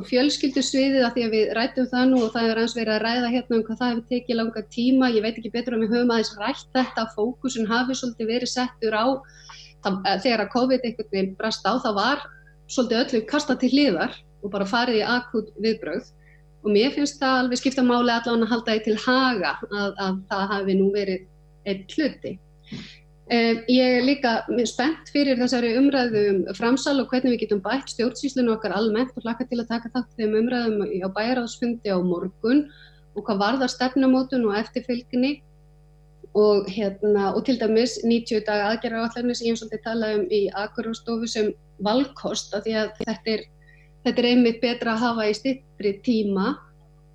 fjölskyldusviðið af því að við ræddum það nú og það aðeins verið að ræða hérna hvað það hefur tekið langa tíma. Ég veit ekki betur við höfum aðeins rætt þetta að fókusin hafi svolítið verið settur á þegar að COVID einhvern veginn brast á þá var svolítið öllu kastað til hliðar og bara farið í akút viðbrögð og mér finnst það alveg skipta máli allan að halda því til haga að það hafi nú verið einn hluti. Ég líka spennt fyrir þessari umræðu framsal og hvernig við getum bætt stjórnsýslunni okkar almennt og hlakka til að taka þátt í þeim umræðum á bæjarráðsfundi á morgun og hvað varðar stefnumótun og eftirfylgni og til dæmis 90 daga aðgerðaáætlanir sem ég svolítið talaði í Akureyrarstofu sem valkost af því að þetta einmitt betra að hafa í styttri tíma.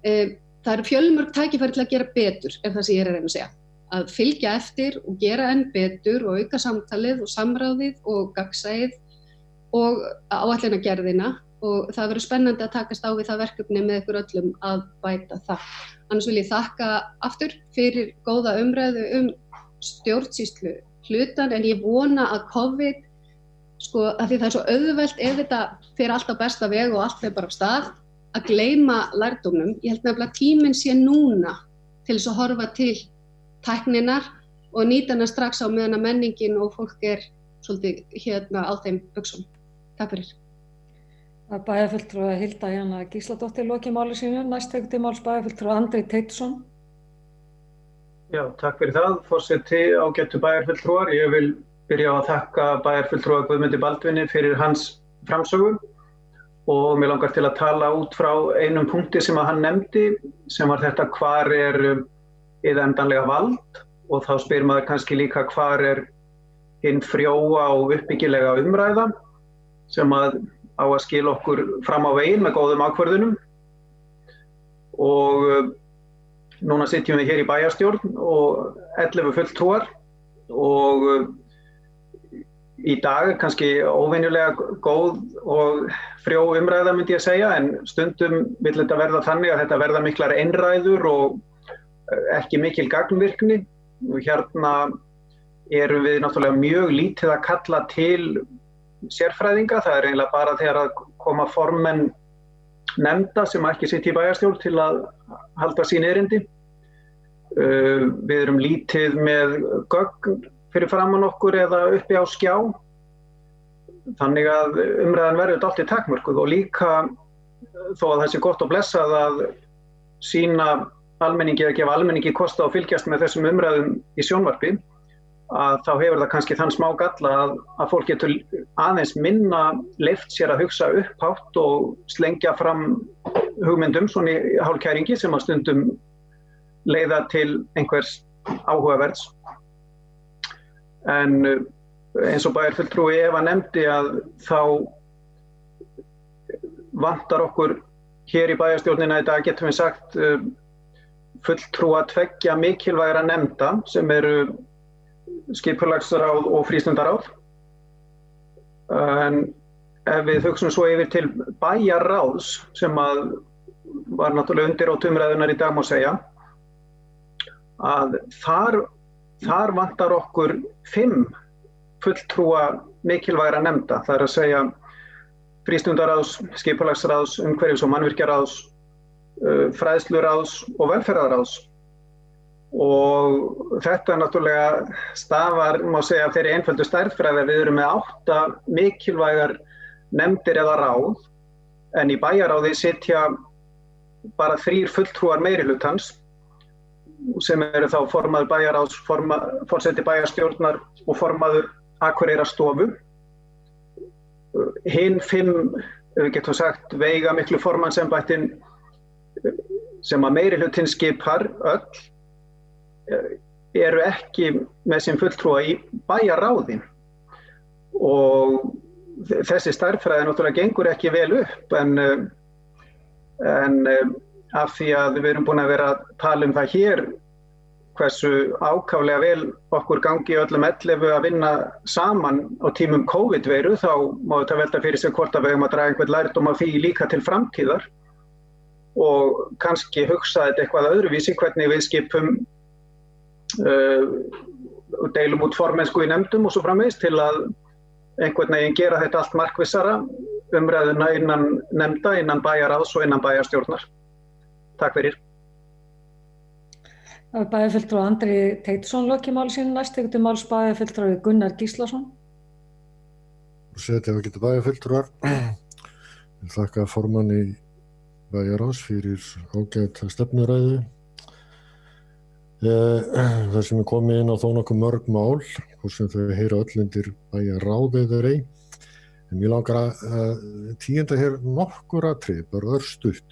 Það eru fjölmörg tækifæri til að gera betur ef það sem ég að reyna að segja. Að fylgja eftir og gera enn betur og auka samtalið og samráðið og gagnsæið og áætlanagerðina og það verður spennandi að takast á við það verkefni með ykkur öllum að bæta það. Annars vil ég þakka aftur fyrir góða umræðu stjórnsýslu hlutan en ég vona að COVID, að því það er svo auðvelt ef þetta fer allt á besta veg og allt fer bara af stað, að gleyma lærdómnum. Ég held nefnilega að tíminn sé núna til þess að horfa til tækninar og nýta hana strax á meðan að menningin og fólk svolítið á þeim buxum. Takk fyrir. Bæjarfulltrúi Hilda Jana Gísladóttir lokið máli sínu. Næst tekur til máls bæjarfulltrúi Andri Teitsson. Já, takk fyrir það. Forseti ágætu bæjarfulltrúar. Ég vil byrja á að þakka bæjarfulltrúa Guðmundi Baldvini fyrir hans framsögu og mig langar til að tala út frá einum punkti sem að hann nefndi, sem var þetta hvar hið endanlega vald, og þá spyr maður kannski líka hvar hinn frjóa og uppbyggilega umræða sem að á að skila okkur fram á veginn með góðum ákvörðunum. Og núna sitjum við hér í bæjarstjórn og 11 fulltrúar, og í dag kannski óvenjulega góð og frjó umræða myndi ég segja, en stundum vill þetta verða þannig að þetta verða miklar einræður og ekki mikil gagnvirkni. Og hérna erum við náttúrulega mjög lítið að kalla til sérfræðinga. Það eiginlega bara þegar að koma formenn nefnda sem ekki sitja í bæjarstjórn til að halda sín erindi. Við erum lítið með gögn fyrir framan okkur eða uppi á skjá. Þannig að umræðan verður dálítið takmörkuð, og líka þó að það sé gott og blessað að sýna almenningi eða gefa almenningi kost á að fylgjast með þessum umræðum í sjónvarpi, að þá hefur það kannski þann smá galla að fólk getur aðeins minna leyft sér að hugsa upphátt og slengja fram hugmyndum svona í hálfkæringi sem að stundum leiða til einhvers áhugaverðs. En eins og bæjarfulltrúi Eva nefndi að þá vantar okkur hér í bæjarstjórnina í dag, getum við sagt, fulltrúa 2 mikilvægra nefnda sem eru skipulagsráð og frístundaráð. En ef við hugsum svo yfir til bæjarráðs, sem að var náttúrulega undir á umræðunnar í dag má segja, að þar vantar okkur 5 fulltrúa mikilvægra nefnda, það er að segja frístundaráðs, skipulagsráðs, umhverfis- og mannvirkjaráðs, fræðsluráðs og velferðarráðs. Og þetta náttúrulega stafar, má segja, af þeirri einföldu stærðfræði. Við erum með 8 mikilvægar nefndir eða ráð, en í bæjarráði sitja bara 3 fulltrúar meirihlutans, sem eru þá formaður bæjarráðs, forseti bæjarstjórnar og formaður Akureyrarstofu. Hinn 5, við getum sagt, veigamiklu formannsembættin sem að meirihlutinn skipar öll, eru ekki með sin fulltrúa í bæjarráði. Og þessi stærðfræði náttúrulega gengur ekki vel upp, en af því að við erum búin að vera að tala um það hér hversu ákaflega vel okkur gangi öllum 11 að vinna saman á tímum COVID-veiru, þá má þetta velta fyrir sig hvort að við höfum að draga einhvern lærdóm af því líka til framtíðar og kannski hugsa þetta eitthvað öðruvísi, hvernig við skipum deilum út formennsku í nefndum og svo framvegis, til að einhvern veginn gera þetta allt markvissara, umræðuna innan nefnda, innan bæjarráðs og innan bæjarstjórnar. Takk fyrir. Bæjarfulltrúi Andri Teitsson lokið máli sínu. Næst tekur til máls bæjarfulltrúi Gunnar Gíslason. Setja ágætu bæjarfulltrúar. Ég þakka formanni bæjarráðs fyrir ágæta stefnuræðu. Það sem komið inn á þó nokkuð mörg mál, hvort sem þau heyra öll undir bæjarráð eða ei. En mér langar að tíunda hér nokkur atriði, bara örstutt,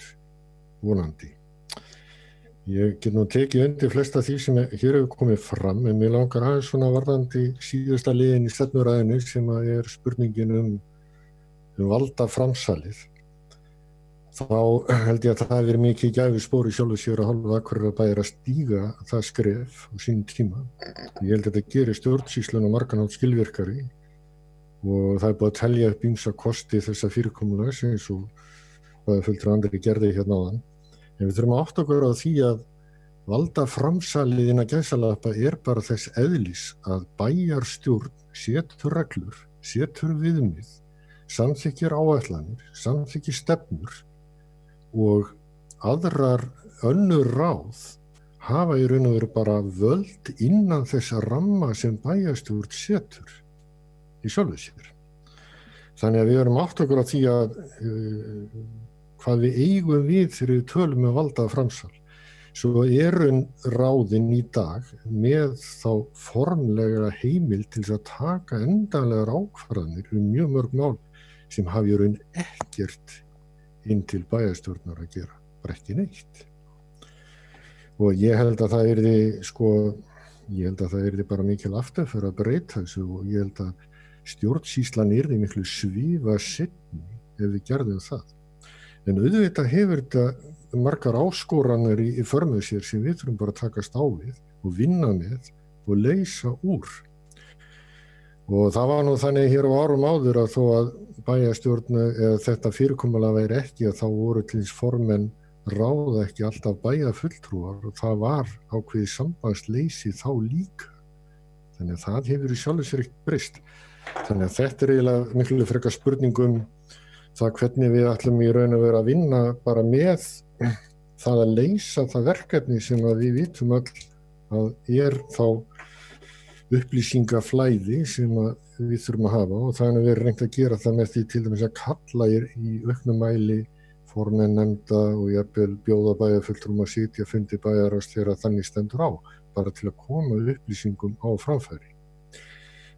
vonandi. Ég get nú tekið undir flesta því sem hér hefur komið fram, en mér langar aðeins svona varðandi síðasta liðin í stefnuræðinu sem er spurningin valdaframsalið. Þá held ég að það hefur verið mikið gæfuspor í sjálfu sér að hálfu Akureyrarbæjar að stíga það skref á sínum tíma. Ég held að þetta gerir stjórnsýsluna á margan hátt skilvirkari og það er búið að telja upp ýmsa kosti þessa fyrirkomulags eins og bæjarfulltrúi Andri gerði hérna áðan. En við þurfum að átta okkur á því að valdaframsalið innan gæsalappa er bara þess eðlis að bæjarstjórn setur reglur, setur viðmið, samþykkir áætlanir, samþykkir stefnur og aðrar önnur ráð hafa í raun og veru bara völd innan þessa ramma sem bæjarstjórn setur í sjálfu sér. Þannig að við erum átt okkur á því að hvað við eigum við þegar við tölum með valdaframsal. Svo eru ráðin í dag með þá formlega heimild til að taka endanlegar ákvarðanir mjög mörg mál sem hafi í raun ekkert inn til bæjarstjórnar að gera, bara ekki neitt. Og ég held að það yrði bara mikil afturför að breyta þessu og ég held að stjórnsýslan yrði miklu svifasetni ef við gerðum það. En auðvitað hefur þetta margar áskoranir í förmið sér sem við þurfum bara að takast á við og vinna með og leysa úr. Og það var nú þannig hér á árum áður að þó að bæjarstjórn eða þetta fyrirkomulag væri ekki að þá voru til þess formenn ráða ekki alltaf bæjarfulltrúar og það var ákveðið sambandsleysi þá líka. Þannig að það hefur í sjálfu sér ekkert breyst. Þannig að þetta er eiginlega miklu frekar spurningum það hvernig við ætlum í raun að vera að vinna bara með það að leysa það verkefni sem að við vitum öll að er þá upplýsingaflæði sem að við þurfum að hafa og þannig að við erum reynt að gera það með því til dæmis að kalla í auknum mæli formenn nefnda og jafnvel bjóða bæjarfulltrúum að sitja fundi bæjarráðs þegar þannig stendur á, bara til að koma upplýsingum á framfæri.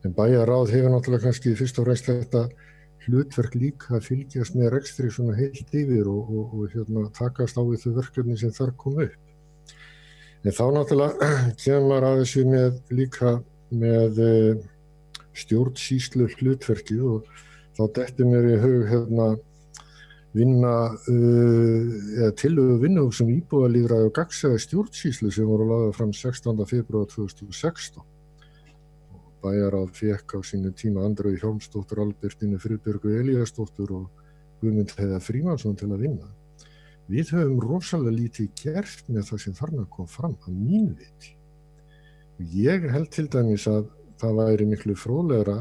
En bæjarráð hefur náttúrulega kannski fyrst og fremst þetta hlutverk líka að fylgjast með rekstri svona heilt yfir og takast á við þau verkefni sem þar kom upp. En þá náttúrulega kemur að þessu líka með stjórnsýslu hlutverkið og þá dettur mér í hug vinna eða tillögu vinnuhóps um íbúalýðræði og gagnsæja stjórnsýslu sem voru lagðar fram 16. febrúar 2016. Bæjarráð fékk á sínu tíma Andreu Hjálmsdóttur, Albertínu Friðbjörgu Elíasdóttur og Guðmund Heiða Frímannsson til að vinna. Við höfum rosalega lítið gert með það sem þarna kom fram að mínu viti. Ég held til dæmis að það væri miklu fróðlegra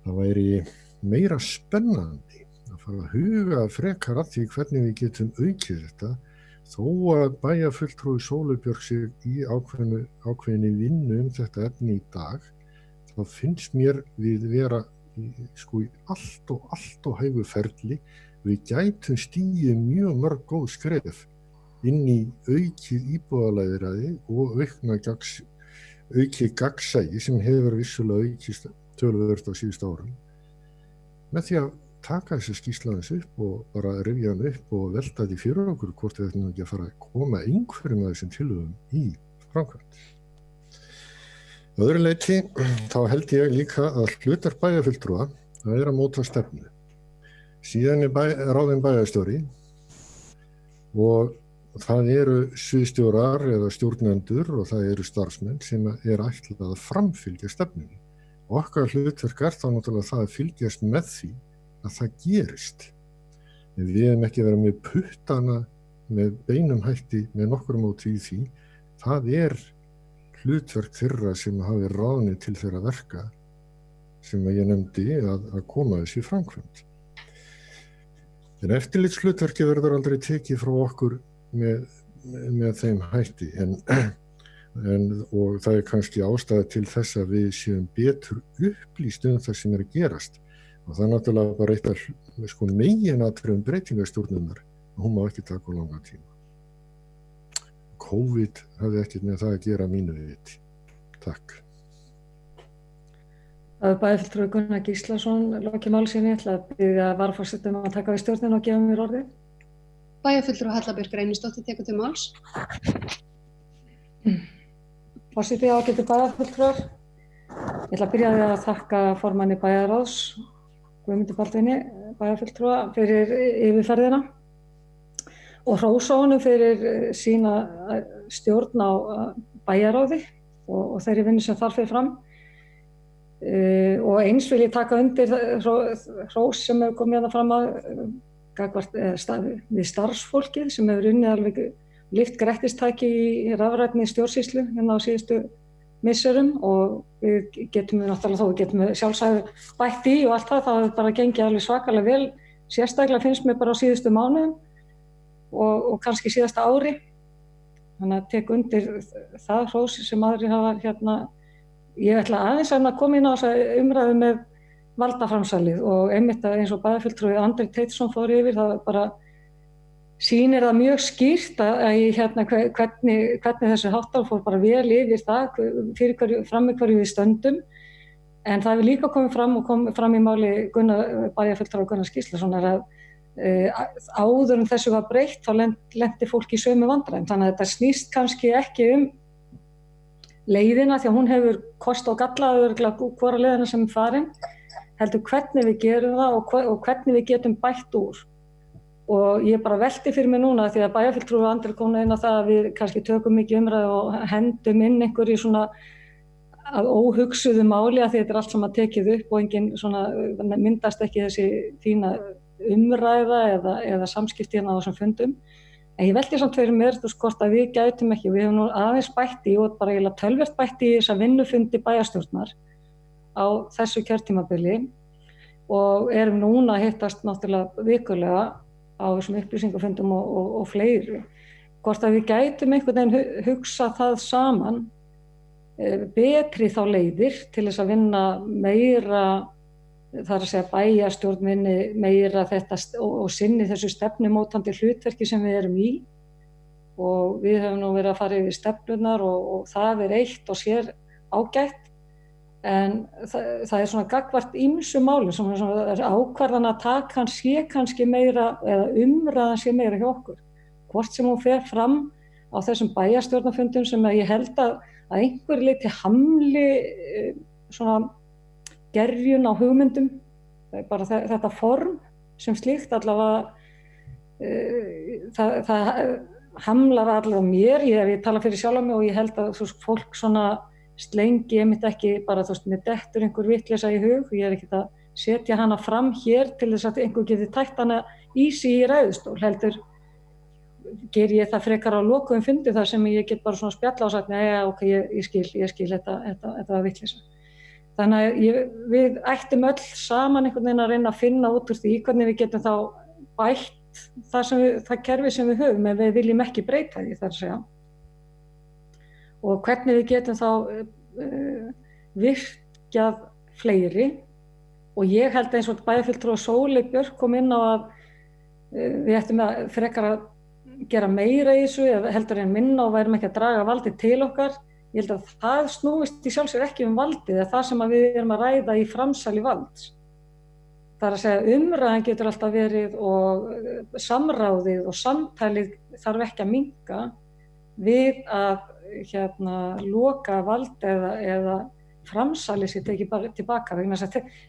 það væri meira spennandi að fara að huga frekar að því hvernig við getum aukið þetta þó að bæjarfulltrúi Sóley sig í ákveðinni vinnu þetta efni í dag, þá finnst mér við vera í allt og hægu ferli. Við gætum stigið mjög mörg góð skref inn í aukið íbúðalýðræði og aukið gagnsæi sem hefur vissulega aukist töluvert á síðustu árum. Með því að taka þessi skýrslans upp og bara rifja hann upp og velta því fyrir okkur hvort við ætlum ekki að fara að koma einhverjum af þessum tillögum í framkvæmd. Að öðru leyti þá held ég líka að hlutar bæjarfulltrúa að móta stefnu. Síðan ráðinn bæjarstjóri og það eru sviðstjórar eða stjórnendur og það eru starfsmenn sem ætlað að framfylgja stefnunni. Okkar hlutverk þá náttúrulega það að fylgjast með því að það gerist. En við hefum ekki verið með puttana með beinum hætti með nokkrum móti í því. Það hlutverk þeirra sem hafi ráðni til þeirra verka sem ég nefndi að koma þessi framkvæmd. En eftirlitshlutverki verður aldrei tekið frá okkur með þeim hætti og það kannski ástæða til þess að við séum betur upplýst það sem að gerast. Og það náttúrulega bara eitt af meginatriðum breytingastjórnunar og hún má ekki taka langa tíma. COVID hafði ekkert með það að gera mínu viti. Takk. Það bæjarfulltrúi Gunnar Gíslason lokið máli sínu, ég ætla að biðja varaforsetann að taka við stjórnina og gefa mér orðið. Bæjarfulltrúi Halla Björk Reynisdóttir tekur til máls. Forseti, ágætu bæjarfulltrúar. Ég ætla að byrja að þakka formanni bæjarráðs Guðmundi Baldvini bæjarfulltrúa fyrir yfirferðina og hrósa honum fyrir sína stjórn á bæjarráði og þeirri vinnu sem þar fer fram. Og eins vil ég taka undir hrós sem hefur komið hérna fram við starfsfólkið sem hefur unnið alveg lyft grettistaki í rafrænni stjórnsýslu hérna á síðustu misserum og við getum sjálfsagt bætt í og allt það hefur bara gengið alveg svakalega vel, sérstaklega finnst mér bara á síðustu mánuðum og kannski síðasta ári. Þannig að tek undir það hrós sem aðrir hafa ég ætla aðeins að koma inn á þessa umræðu með valdaframsalið og einmitt eins og bæjarfulltrúi Andri Teitsson fór yfir, það bara sýnir það mjög skýrt hvernig þessu háttar fór bara vel yfir það fram með hverju við stöndum. En það hefur líka komið fram í máli bæjarfulltrúa Gunnars Gíslasonar að áður þessu var breytt þá lenti fólk í sömu vandræðum. Þannig að þetta snýst kannski ekki leiðina því að hún hefur kost og galla hvora leiðina sem farin, heldur hvernig við gerum það og hvernig við getum bætt úr. Og ég bara velti fyrir mig núna því að bæjarfulltrúi Andri kom inn á það að við kannski tökum mikið umræðu og hendum inn einhverju svona að óhugsuðu máli að þetta allt saman tekið upp og engin svona myndast ekki þessi fína umræða eða samskipti á þessum fundum. En ég velti samt fyrir mér hvort að við gætum ekki, við hefum nú aðeins bætt í og bara eiginlega töluvert bætt í þessa vinnufundi bæjarstjórnar á þessu kjörtímabili og erum núna að hittast náttúrulega vikulega á þessum upplýsingafundum og fleiri. Hvort að við gætum einhvern veginn hugsa það saman, betri þá leiðir til þess að vinna meira, þar að segja bæjarstjórn vinni meira þetta og sinni þessu stefnumótandi hlutverki sem við erum í og við höfum nú verið að fara yfir stefnurnar og það eitt og sér ágætt en það svona gagnvart ýmsum málum sem ákvarðan að taka sé kannski meira eða umræðan sé meira hjá okkur. Hvort sem hún fer fram á þessum bæjarstjórnarfundum sem ég held að einhver leyti hamli svona gerjun á hugmyndum, bara þetta form sem slíkt allavega það hamlar allavega mér, ég tala fyrir sjálf mig og ég held að fólk svona slengi einmitt ekki bara mér dettur einhver vitleysa í hug, ég ekkert að setja hana fram hér til þess að einhver geti tætt hana í sig í ræðustól, heldur ger ég það frekar á lokuðum fundi þar sem ég get bara svona spjalla og sagt, neða, ok, ég skil, þetta var vitleysa. Þannig að við ættum öll saman einhvern veginn að reyna að finna út úr því hvernig við getum þá bætt það kerfi sem við höfum ef við viljum ekki breyta því þar að segja. Og hvernig við getum þá virkjað fleiri og ég held eins og bæjarfulltrúi Sóley Björk kom inn á að við ættum að frekar að gera meira í þessu eða heldur en minna og værum ekki að draga valdið til okkar. Ég held að það snúist í sjálfsögur ekki valdið, það er það sem við erum að ræða í framsali valds. Það er að segja umræðan getur alltaf verið og samráðið og samtalið þarf ekki að minnka við að loka vald eða framsalið sér tekið bara tilbaka.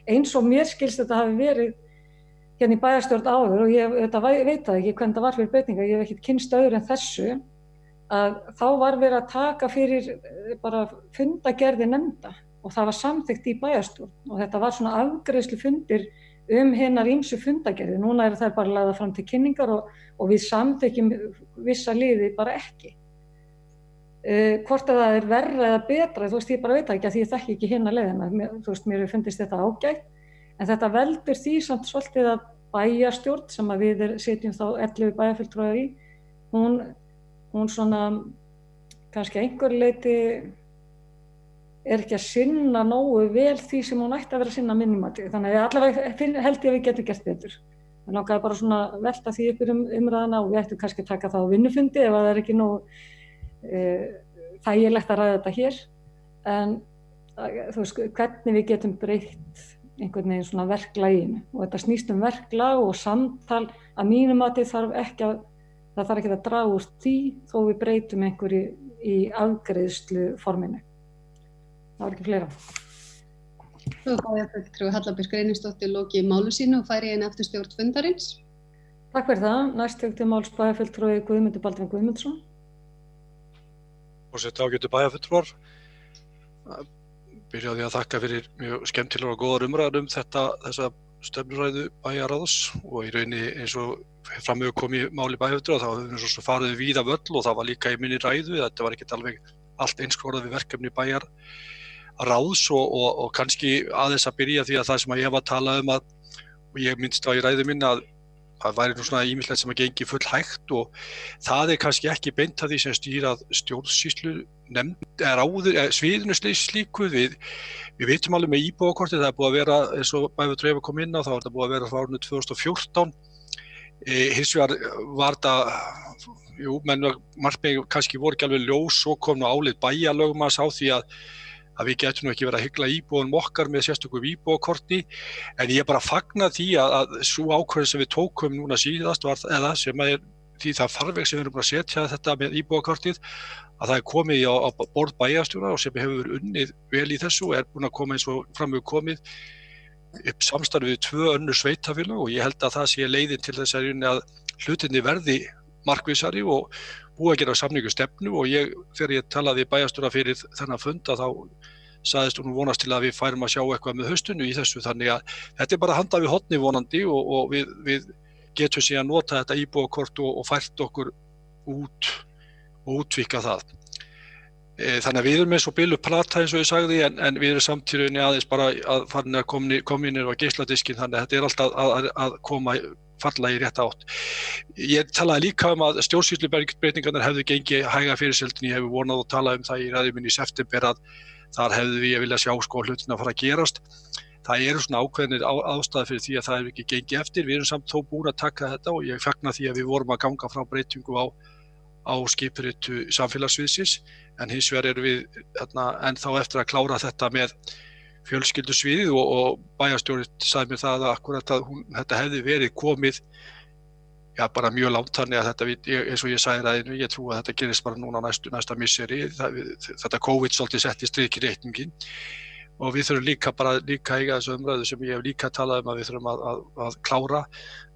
Eins og mér skilst þetta hafi verið hérna í bæjarstjórn áður og ég veit það ekki hvernig það var fyrir breytingar, ég hef ekkert kynnst öðru en þessu. Að þá var verið að taka fyrir bara fundagerði nefnda og það var samþykkt í bæjarstjórn og þetta var svona afgreiðslufundir hinar ýmsu fundagerði. Núna þær bara lagðar fram til kynningar og við samþykkjum vissa liði bara ekki. Hvort að það er verra eða betra, ég bara veit ekki að því ég þekki ekki hina leiðina. Mér fundist þetta ágætt, en þetta veldur því samt svolítið að bæjarstjórn sem að við setjum þá 11 bæjarfulltrúar í, hún svona kannski einhver leyti ekki að sinna nógu vel því sem hún ætti að vera að sinna minnumati. Þannig að allavega held ég að við getum gert betur. Ég langaði bara svona velta því upp umræðana og við ættum kannski að taka það á vinnufundi ef það er ekki nógu þægilegt að ræða þetta hér. En hvernig við getum breytt einhvern veginn svona verklaginu og þetta snýst verklag og samtal að mínumati þarf ekki að draga úr því þó við breytum einhverju í afgreiðslu forminu. Það var ekki fleira. Svo bæjarfulltrúi Halla Björk Einarsdóttir loki málu sínu og færi inn eftir stjórn fundarins. Takk fyrir það. Næst tekur til máls bæjarfulltrúi Guðmundur Baldvin Guðmundsson. Forseti ágætu bæjarfulltrúar. Byrjaði að þakka fyrir mjög skemmtilegar og góðar umræður þessa stefnuræðu bæjarráðs og í rauninni eins og fram hefur komið máli bæjarfulltrúa þá hefur við svo farið víða völl og það var líka í minni ræðu, þetta var ekkert alveg allt einskorðað við verkefni bæjarráðs og kannski aðeins að byrja því að það sem ég var að tala og ég minnst á í ræðu minna að það væri nú svona ýmislegt sem að gengi full hægt og það kannski ekki beint að því sem stýrað stjórnsýslu sviðinu slíku. Við vitum alveg með íbúakortið, það er búið að vera, eins og bæjarfulltrúi hefur komið inn á, þá er það búið að vera frá árinu 2014. Hins vegar var þetta, menn markmið kannski voru ekki alveg ljós, svo kom nú álit bæjarlögmanns á því að að við getum nú ekki verið að hygla íbúðunum okkar með sérstökum íbúðakorti, en ég bara fagna því að sú ákvörðun sem við tókum núna síðast var, eða sem er því það farveg sem við erum að setja þetta með íbúðakortið, að það er komið á borð bæjarstjóra og sem hefur unnið vel í þessu og er búin að koma eins og fram hefur komið upp samstarfið við 2 önnur sveitarfélög og ég held að það sé leiðin til þess að hlutinni verði markvissari og búið að gera samningu stefnu og þegar ég talaði bæjarstjóra fyrir þennan fund að þá sagðist hún vonast til að við færum að sjá eitthvað með haustinu í þessu, þannig að þetta er bara handa við horni vonandi og við getum síðan nota þetta íbúðakort og fært okkur út og útvíkka það. Þannig að við erum eins og bilu plata eins og ég sagði en við erum samtíðinni aðeins bara að farin að koma inn á geisladiskin, þannig að þetta er alltaf að koma falla í rétta átt. Ég talaði líka að stjórnsýslubreytingarnar hefðu gengið hæga fyrirseldin, ég hefði vonað og talað það í ræðu minni í september að þar hefðu við viljað sjá hlutina fara að gerast. Það eru svona ákveðnir ástæður fyrir því að það hefur ekki gengið eftir, við erum samt þó búin að taka þetta og ég fagna því að við vorum að ganga frá breytingu á skipuritu samfélagssviðsins, en hins vegar erum við ennþá eftir að klára þetta með fjölskyldusviðið og bæjarstjórinn sagði mér það að akkurat að þetta hefði verið komið bara mjög langt, þannig að þetta, eins og ég sagði ræðinu, ég trú að þetta gerist bara núna næsta misseri, þetta COVID svolítið setti strik í reikningin og við þurfum líka eiga þessu umræðu sem ég hef líka talað að við þurfum að klára,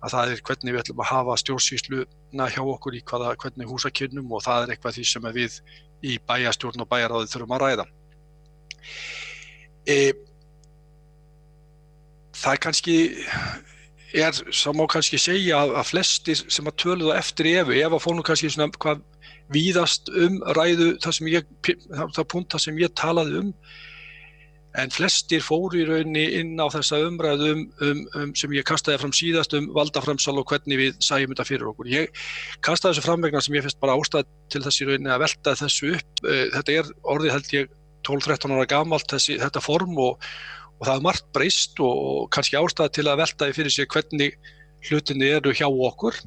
að það er hvernig við ætlum að hafa stjórnsýsluna hjá okkur í hvernig húsakynnum og það er eitthvað því sem við í bæjarstjórn og bæjarráði þurfum að ræða. Það kannski sá má kannski segja að flestir sem að töluðu eftir Eva fór nú kannski svona hvað víðast ræðu það punkt sem ég talaði en flestir fóru í rauninni inn á þessa umræðu sem ég kastaði fram síðast valdaframsal og hvernig við sæjum þetta fyrir okkur. Ég kastaði þessu fram vegna sem ég finnst bara ástæð til þess í rauninni að velta þessu upp. Þetta er orðið held ég 12-13 ára gamalt þetta form og það er margt breyst og kannski ástæða til að velta því fyrir sér hvernig hlutinni eru hjá okkur.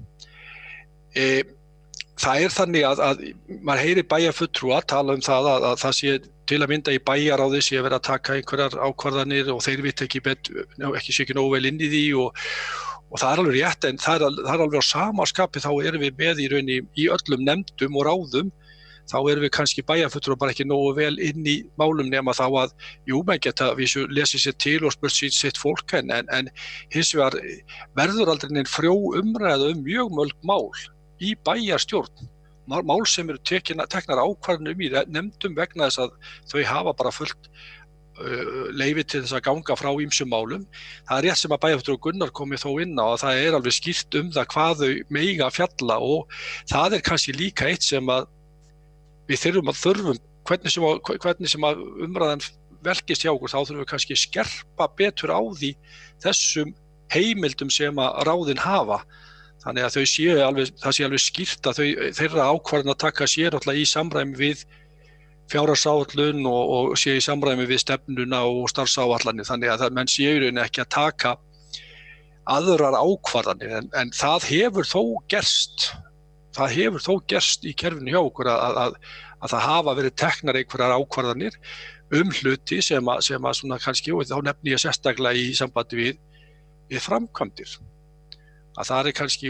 Það er þannig að maður heyri bæjarfulltrúa tala það að það sé til að mynda í bæjarráði sé verið að taka einhverjar ákvarðanir og þeir vita ekki sé ekki nógu vel inn í því og það er alveg rétt en það er alveg á sama skapi þá erum við með í rauninni í öllum nefndum og ráðum þá erum við kannski bæjarfulltrúar bara ekki nógu vel inn í málum nema þá að menn geta lesið sér til og spurt sitt fólk en hins vegar verður aldrei neinn frjó umræða mjög mörg mál í bæjarstjórn. Mál sem eru teknar ákvarðanir í nefndum vegna þess að þau hafa bara fullt leyfi til þess að ganga frá ýmsum málum. Það er rétt sem að bæjarfulltrúi Gunnar komið þó inn á að það er alveg skýrt það hvað þau mega fjalla og það er kannski líka eitt sem að við þurfum hvernig sem að umræðan velkist hjá okkur þá þurfum við kannski skerpa betur á þessum heimildum sem að ráðin hafa. Þannig að það sé alveg skýrt að þeirra ákvarðan að taka sér í samræmi við fjárhagsáætlun og sé í samræmi við stefnuna og starfsáætlanir. Þannig að menn séu í rauninni ekki að taka aðrar ákvarðanir en það hefur þó gerst í kerfinu hjá okkur að það hafa verið teknar einhverjar ákvarðanir hluti sem að svona kannski og þá nefni ég sérstaklega í sambandi við framkvæmdir. Að það er kannski,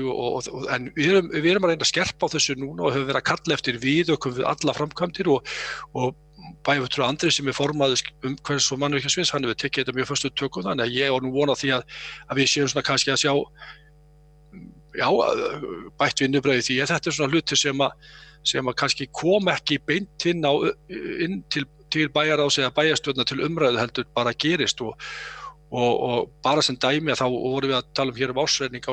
en við erum að reyna að skerpa á þessu núna og höfum verið að kalla eftir viðaukum við alla framkvæmdir og bæjarfulltrúi Andri sem er formaður umhverfis- og mannvirkjasviðs, hann hefur tekið þetta mjög föstu tökum þannig að ég nú vona því að við séum svona kannski að sjá bætt vinnubragð í því að þetta er svona hluti sem að kannski kom ekki beint inn til bæjarráðs eða bæjarstjórnar til umræðu heldur bara gerist og bara sem dæmi að þá vorum við að tala hér ársreikning á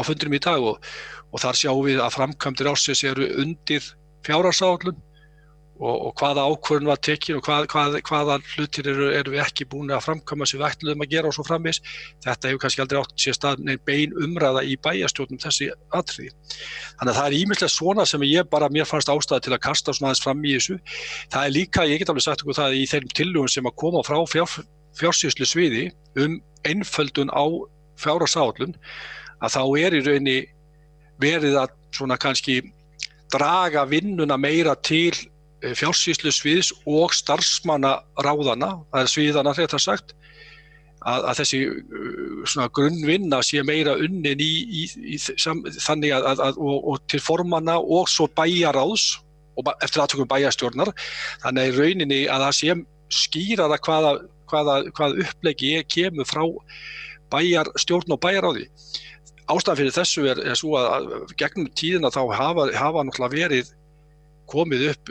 fundinum í dag og þar sjáum við að framkvæmdir ársins eru undir fjárhagsáætlun og hvaða ákvörðun var tekin og hvaða hlutir eru við ekki búin að framkvæma sem við ætluðum að gera og svo framvegis. Þetta hefur kannski aldrei átt sér stað nein bein umræða í bæjarstjórnum þessi atriði. Þannig að það er ýmislegt svona sem mér fannst ástæða til að kasta svona aðeins fram í þessu. Það er líka, ég get alveg sagt okkur það í þeim tillögum sem að koma frá fjársýslusviði einföldun á fjárhagsáætlun að þá í rauninni verið að svona kannski draga vinnuna meira til fjársýslusviðs og starfsmanna ráðana, það sviðana réttar sagt, að þessi svona grunnvinna sé meira unnin þannig og til formanna og svo bæjarráðs og eftir atvikum bæjarstjórnar, þannig í rauninni að það sé skýrara hvaða uppleggi kemur frá bæjarstjórn og bæjarráði. Ástæðan fyrir þessu er svo að gegnum tíðina þá hafa náttúrulega verið komið upp,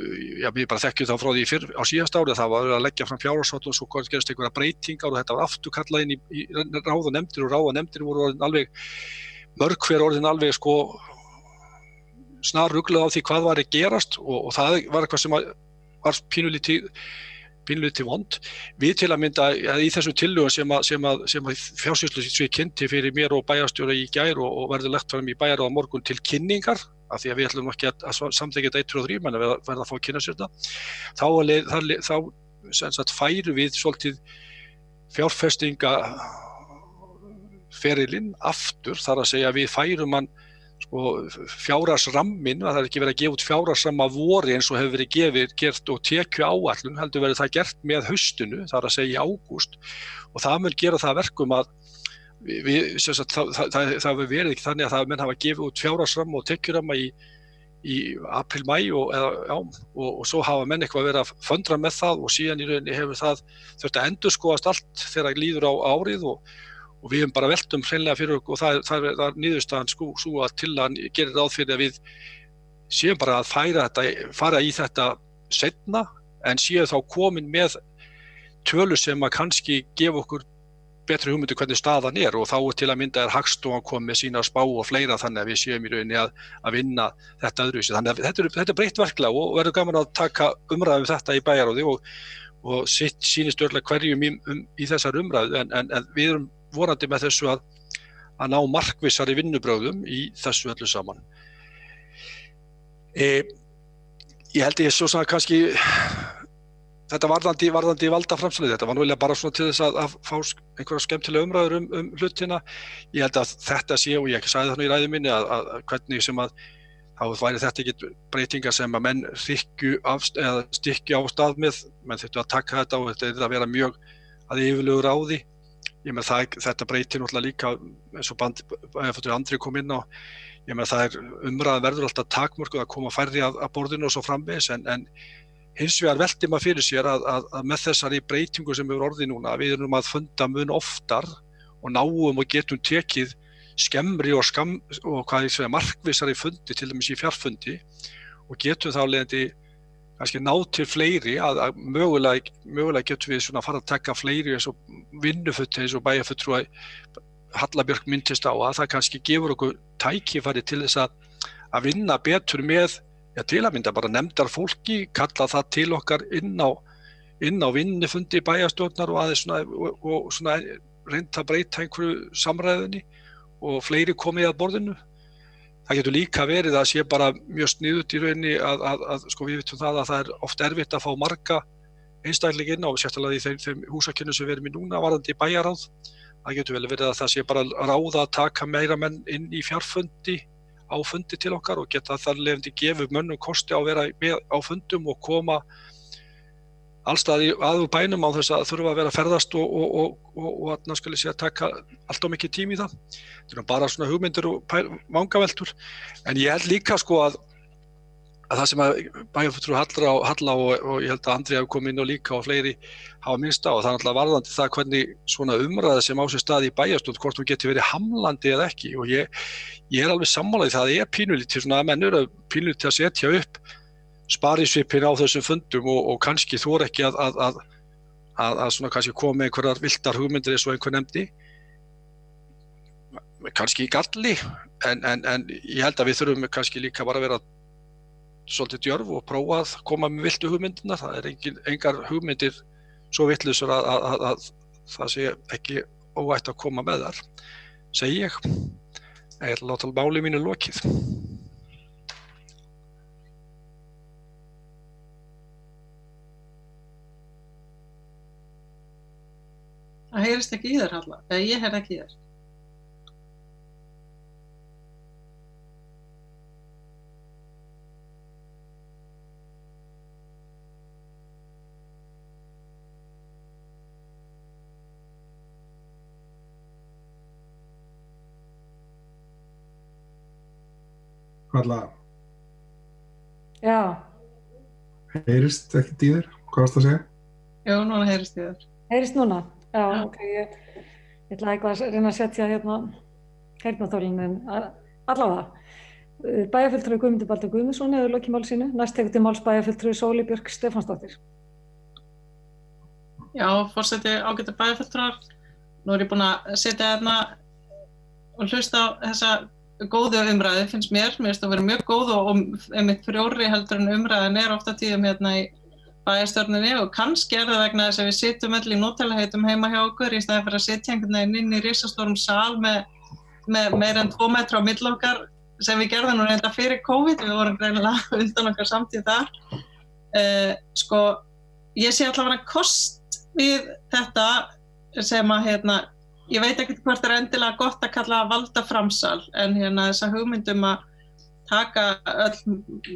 við bara þekkjum þá frá því fyrr á síðasta árið, það var að leggja fram fjárhagsáætlun og svo gerist einhverja breytingar og þetta var aftur kallað inn í ráð og nefndir voru orðin alveg, mörg hver orðin alveg snarrugluð á því hvað var að gerast og það var eitthvað sem var pínulítið vond. Við til að mynda í þessum tillögum sem að fjársýslusvið kynnti fyrir mér og bæjarstjóra í gær og verður lagt fram í bæjarráð á morgun til kynningar, af því að við ætlum ekki að samþykkja þetta 1, 2 og 3, menn að verða að fá að kynna sér þetta. Þá sem sagt færum við svolítið fjárfestingaferilinn aftur, þar að segja við færum hann fjárhagsrammin, að það er ekki verið að gefa út fjárhagsramma að vori eins og hefur verið gert og tekjuáætlun, heldur verið það gert með haustinu, þar að segja í ágúst, og það mun gera það verkum að það hefur verið ekki þannig að það menn hafa gefið út fjárhagsramma og tekjuramma í apríl, maí og svo hafa menn eitthvað verið að föndra með það og síðan í rauninni hefur það þurft að endurskoðast allt þegar líður á árið og við hefum bara veltum hreinlega fyrir okkur og það er niðurstaðan svo að tillagan gerir ráð fyrir að við séum bara að fara í þetta seinna en séu þá komin með tölu sem að kannski gefa okkur betri hugmyndu hvernig staðan og þá til að mynda Hagstofan komið með sína spá og fleira þannig að við séum í rauninni að vinna þetta öðruvísi. Þannig að þetta breytt verklag og verður gaman að taka umræðu þetta í bæjarráði og sýnist örlega hverjum í þessar umræðu en við erum vonandi með þessu að ná markvissari vinnubrögðum í þessu öllu saman. Ég held ég svo kannski þetta varðandi valdaframsalið, þetta var nú bara svona til þess að fá einhverja skemmtilega umræður hlutina. Ég held að þetta sé, og ég sagði það nú í ræðu minni, að hvernig sem að þá væri þetta ekki breytingar sem að menn stykki á stað með, menn þurftu að taka þetta og þetta að vera mjög að yfirlegu ráði. Ég með þetta breytir náttúrulega líka, eins og Andri kom inn á, ég með það umræðan verður alltaf takmörkuð að koma færri að borðinu og svo framvegis, en hins vegar veltir maður fyrir sér að með þessari breytingu sem hefur orðið núna, við erum að funda mun oftar og náum og getum tekið skemmri og markvissari fundi, til dæmis í fjarfundi, og getum þá leiðandi kannski ná til fleiri, að mögulega getum við svona fara að taka fleiri eins og vinnufulltrúi eins og bæjarfulltrúi Halla Björk minntist á, að það kannski gefur okkur tækifæri til þess að vinna betur með til að mynda bara nefndar fólki, kalla það til okkar inn á vinnufundi bæjarstjórnar og aðeins svona reynda að breyta einhverju samræðunni og fleiri komið að borðinu. Það getur líka verið að sé bara mjög sniðugt í rauninni að við vitum það að það er oft erfitt að fá marga einstaklinga inn á, sérstaklega í þeim húsakynnum sem við erum í núna varðandi bæjarráð. Það getur vel verið að það sé bara ráða að taka meira menn inn í fjarfundi á fundi til okkar og geta þar lefandi gefið mönnum kosti á að vera með á fundum og koma allstaði að úr bænum á þess að þurfa að vera að ferðast og að taka allt of mikið tíma í það. Þetta er bara svona hugmyndir og vangaveltur. En ég held líka að það sem að bæjarfulltrúi Halla og ég held að Andri hafi komið inn og líka og fleiri hafa minnst á, og það er náttúrulega varðandi það hvernig svona umræða sem á sér stað í bæjarstjórn, hvort hún geti verið hamlandi eða ekki, og ég er alveg sammála því það pínulítið svona að menn eru pínulítið að setja upp sparisvipinn á þessum fundum og kannski þor ekki að svona kannski koma með einhverjar villtar hugmyndir eins og einhver nefndi, kannski í galli, en ég held að við þurfum kannski líka bara að vera svolítið djörf og prófa að koma með viltu hugmyndirnar. Það er engar hugmyndir svo vittlausar að það sé ekki óætt að koma með þar, segi ég. Ég ætla að láta máli mínu lokið. Það heyrist ekki í þér, Halla. Ég heyrði ekki í þér. Halla. Já. Heyrist ekkert í þér? Hvað varst að segja? Jú, núna heyrist í þér. Heyrist núna? Já, ok. Ég ætla eitthvað að reyna að setja hérna heyrnartólin, en allavega. Bæjarfulltrúi Guðmundur Baldur Guðmundsson hefur lokið máli sínu. Næst tekur til máls bæjarfulltrúi Sóley Björk Stefánsdóttir. Já, forseti ágætu bæjarfulltrúar. Nú ég búin að setja hérna og hlusta á þessa góðu umræðu, finnst mér finnst það vera mjög góð og einmitt frjóri heldur en umræðan ofta tíðum hérna í bæjarstjórninni og kannski það vegna þess að við sitjum öll í notalaheitum heima hjá okkur í staðinn fyrir að sitja einhvern veginn inn í risastórum sal með meira en 2 metra á milli okkar sem við gerðum nú reynda fyrir COVID, við vorum greinilega undan okkar samtíð þar. Sko, ég sé allavega kost við þetta sem að ég veit ekkert hvort endilega gott að kalla valdaframsal en þessa hugmyndum að taka öll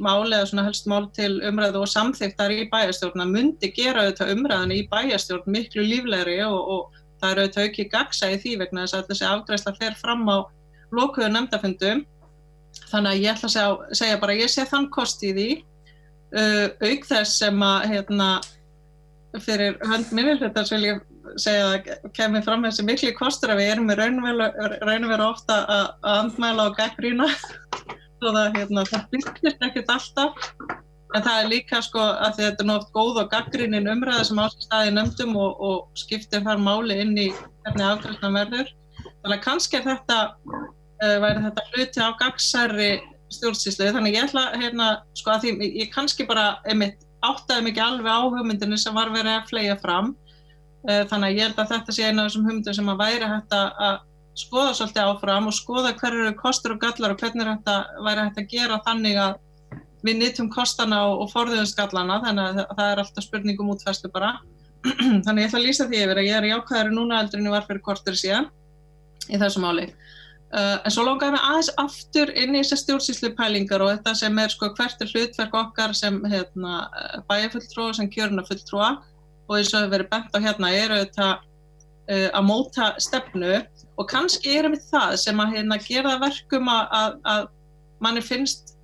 mál eða svona helst mál til umræðu og samþykktar í bæjarstjórn myndi gera auðvitað umræðan í bæjarstjórn miklu líflegri og það auðvitað aukið gagnsæi því vegna þess að þessi afgreiðsla fer fram á lokuðu nefndafundum. Þannig að ég ætla að segja bara ég sé þann kost í því auk þess sem að fyrir hönd minnihlutans vil ég segja að kemur fram þessi miklu kostur að við erum í raun og veru ofta að andmæla og gagnrýna svo það birtist ekkert alltaf en það líka sko að þetta nú oft góð og gagnrýnin umræða sem á sér stað í nefndum og skiptir þar máli inn í hvernig afgreiðslan verður. Þannig að kannski væri þetta hluti á gagnsærri stjórnsýslu þannig ég ætla sko að því ég kannski bara áttaði mig ekki alveg á hugmyndinni sem var verið að fleygja fram. Þannig að ég held að þetta sé eina af þessum hugmyndum sem að væri hægt að skoða svolítið áfram og skoða hverju eru kostur og gallar og hvernig væri hægt að gera þannig að við nýtum kostana og forðuðumst gallana, þannig að það alltaf spurning útfærslu bara. Þannig ég ætla að lýsa því yfir að ég jákvæðari núna heldur en ég var fyrir korteri síðan í þessu máli. En svo langaði mig aðeins aftur inn í þessar stjórnsýslupælingar og þetta sem sko hvert hlutverk okkar sem bæjarfulltrúa, sem kjörinna fulltrúa og eins og hefur verið bent á auðvitað að móta stefnu og kannski við það sem að gera það verkum að manni finnst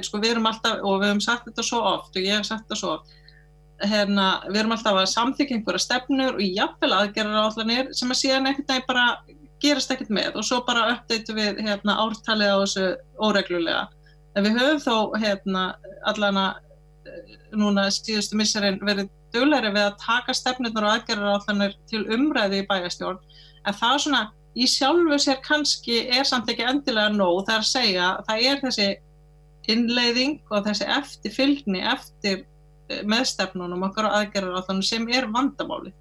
sko við erum alltaf og við höfum sagt þetta svo oft og ég hef sagt þetta svo oft við erum alltaf að samþykkja einhverja stefnur og jafnvel aðgerðaráætlanir sem að síðan einhvern veginn bara gerast ekkert með og svo bara uppdeitum við ártalið á þessu óreglulega. En við höfum þó allana núna síðustu misserin verið duglegri við að taka stefnurnar og aðgerðaráætlanir til umræðu í bæjarstjórn en það svona í sjálfu sér kannski samt ekki endilega nóg það að segja það þessi innleiðing og þessi eftirfylgni eftir meðstefnunum okkar og aðgerðaráætlanum sem vandamálið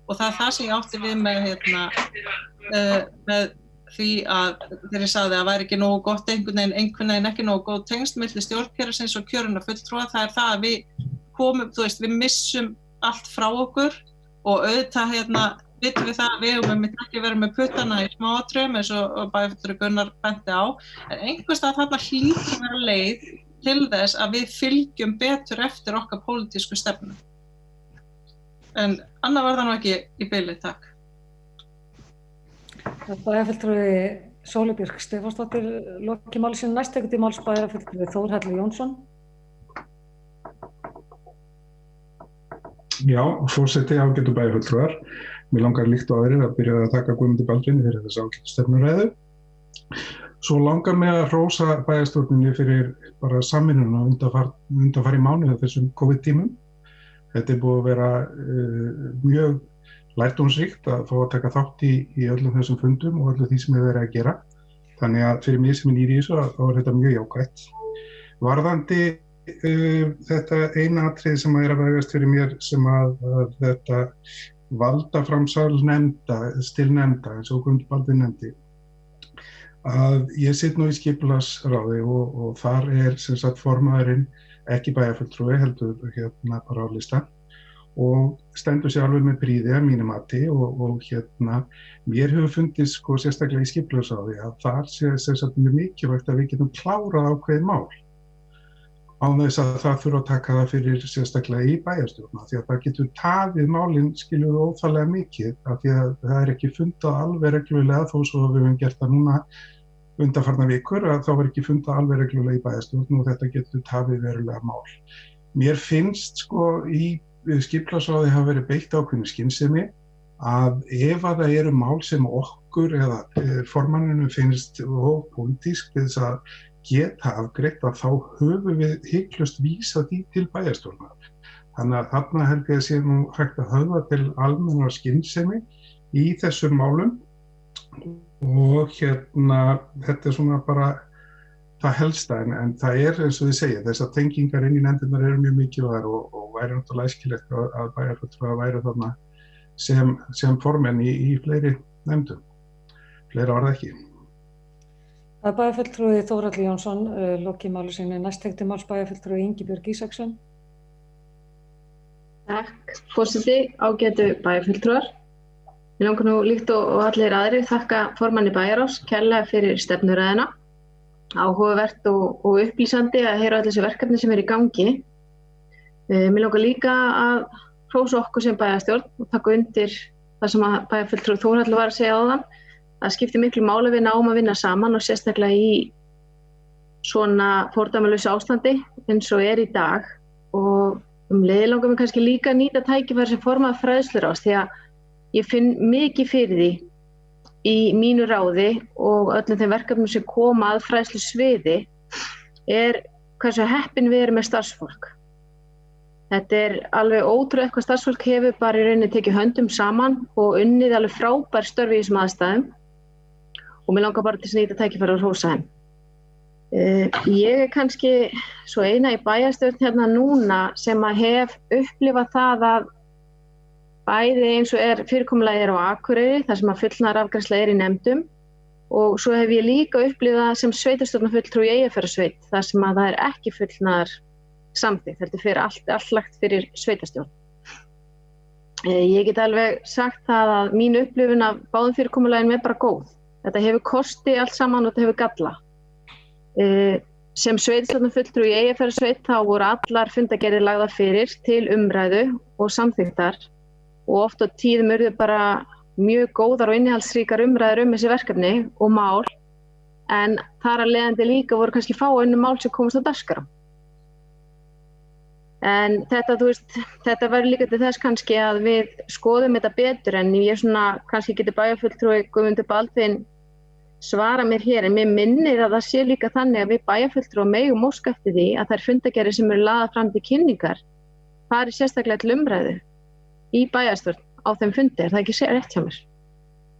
og það sem ég átti við með því að þegar ég sagði að væri ekki nógu gott einhvern veginn ekki nógu góð tengsl milli stjórnkerfisins og kjörinna fulltrúa það það að við komum, við missum allt frá okkur og auðvitað vitum við það að við höfum ekki verið með puttana í smáatriðum eins og bæjarfulltrúi Gunnar benti á en einhvers staðar þarna hlýtur að vera leið til þess að við fylgjum betur eftir okkar pólitísku stefnu. En annað var það nú ekki í bili, takk. Bæjarfulltrúi Sóley Björk Stefánsdóttir lokið máli sínu. Næst tekur til máls bæjarfulltrúi Þórhallur Jónsson. Já, forseti ágætu bæjarfulltrúar. Mig langar líkt og aðrir að byrja að taka Guðmundi Baldvini fyrir þessa ágætu stefnuræðu. Svo langar mig að hrósa bæjarstjórninni fyrir bara samvinnuna undanfari mánuði þessum COVID-tímum. Þetta búið að vera mjög lærdómsríkt að fá að taka þátt í öllum þessum fundum og öllu því sem verið að gera. Þannig að fyrir mig sem nýr í þessu þá er þetta mjög jákvætt. Varðandi þetta eina atriði sem að vegast fyrir mér sem að þetta valdaframsal til nefnda eins og Guðmundur Baldvin nefndi að ég sitt nú í skipulagsráði og þar sem sagt formaðurinn ekki bæjarfulltrúi heldur bara á listan og stendur sér alveg með prýði að mínu mati og mér hefur fundist sko sérstaklega í skipulagsráði að þar sé sem sagt mjög mikilvægt að við getum klárað ákveðin mál án þess að það þurfa að taka það fyrir sérstaklega í bæjarstjórna því að það getur tafið málin skilur óþarlega mikið af því að það ekki fundað alveg reglulega þó svo að við höfum gert það núna undanfarna vikur að þá var ekki fundað alveg reglulega í bæjarstjórn og þetta getur tafið verulega mál. Mér finnst sko í skipulagsráði hafa verið beitt ákveðinni skynsemi að ef að það eru mál sem okkur eða formanninu finnst of pólitísk til þess að geta afgreitt að þá höfum við hygglust vísað því til bæjarstjórnar. Þannig að þarna held ég að sé nú hægt að höfða til almennar skynsemi í þessum málum og þetta svona bara það helsta en það eins og þið segja, þessar tengingar inn í nefndirnar eru mjög mikilvægar og væri náttúrulega æskilegt að bæjarfulltrúar væru þarna sem formenn í fleiri nefndum. Fleira var það ekki. Það bæjarfulltrúi Þórhallur Jónsson, lokið máli sinni, næstekti máls bæjarfulltrúi Ingibjörg Ísaksson. Takk, forseti, ágætu bæjarfulltrúar. Mér langar nú líkt og allir aðrir þakka formanni Bæjarráðs kærlega fyrir stefnuræðina. Áhugavert og upplýsandi að heyra öll þessi verkefni sem í gangi. Mér langar líka að hrósa okkur sem bæjarstjórn og taka undir það sem að bæjarfulltrúi Þórhallur var að segja áðan. Það skiptir miklu máli við náum að vinna saman og sérstaklega í svona fordæmalausu ástandi eins og í dag. Og leið langar mér kannski líka að nýta tækifæri sem formaður fræðsluráðs því að ég finn mikið fyrir því í mínu ráði og öllum þeim verkefnum sem koma að fræðslusviði hversu heppin við erum með starfsfólk. Þetta alveg ótrúlegt hvað starfsfólk hefur bara í rauninni tekið höndum saman og unnið alveg frábær störf í þessum aðstæðum og mér langar bara til að nýta tækifæri og hrósa þeim. Ég kannski svo eina í bæjarstjórn núna sem að hef upplifað það að bæði eins og fyrirkomulagið á Akureyri, þar sem að fullnaðarafgreiðsla í nefndum og svo hef ég líka upplifað sem sveitarstjórnarfulltrúi í Eyjafjarðarsveit, þar sem að það ekki fullnaðar samþykkt, þetta fyrir allt lagt fyrir sveitarstjórn. Ég get alveg sagt það að mín upplifun af báðum fyrirkomulaginu bara góð. Þetta hefur kosti allt saman og þetta hefur galla. Sem sveitarstjórnarfulltrúi í Eyjafjarðarsveit þá voru allar fundargerðir lagðar fyrir til umræðu og samþykktar og oft á tíðum urðu bara mjög góðar og innihaldsríkar umræður þessi verkefni og mál en þar að leiðandi líka voru kannski fá önnur mál sem komast á dagskrá. En þetta verður líka til þess kannski að við skoðum þetta betur en ég kannski geti bæjarfulltrúi Guðmundur Baldvin svara mér hér en mér minnir að það sé líka þannig að við bæjarfulltrúar megum óska eftir því að þær fundargerðir sem eru lagðar fram til kynningar fari sérstaklega til umræðu í bæjarstjórn á þeim fundi, það ekki rétt hjá mér?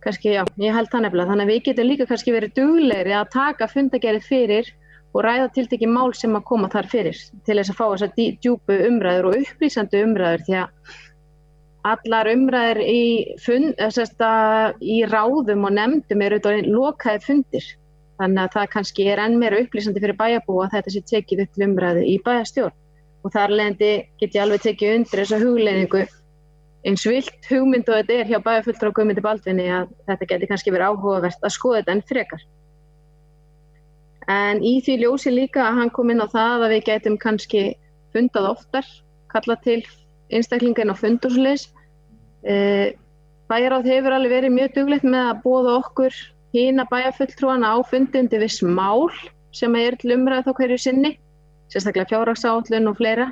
Kannski já, ég held það nefnilega, þannig að við getum líka kannski verið duglegri að taka fundargerðir fyrir og ræða tiltekið mál sem að koma þar fyrir til þess að fá þessar djúpu umræður og upplýsandi umræður því að allar umræður í ráðum og nefndum auðvitað lokaðir fundir þannig að það kannski enn meira upplýsandi fyrir bæjarbúa að þetta sé tekið upp til umræðu í bæjarstjórn og þar leiðandi get ég alveg tekið undir þessa hugleiðingu eins vilt hugmynd og þetta hjá bæjarfulltrúa Guðmundi Baldvini að þetta geti kannski verið áhugavert að skoða þetta enn frekar. En í því ljósi líka að hann kom inn á það að við getum kannski fundað oftar, kallað til einstaklinga inn á fund og svoleiðis. Bæjarráð hefur alveg verið mjög duglegt með að boða okkur hina bæjarfulltrúana á fundi undir viss mál sem til umræðu þá hverju sinni, sérstaklega fjárhagsáætlun og fleira.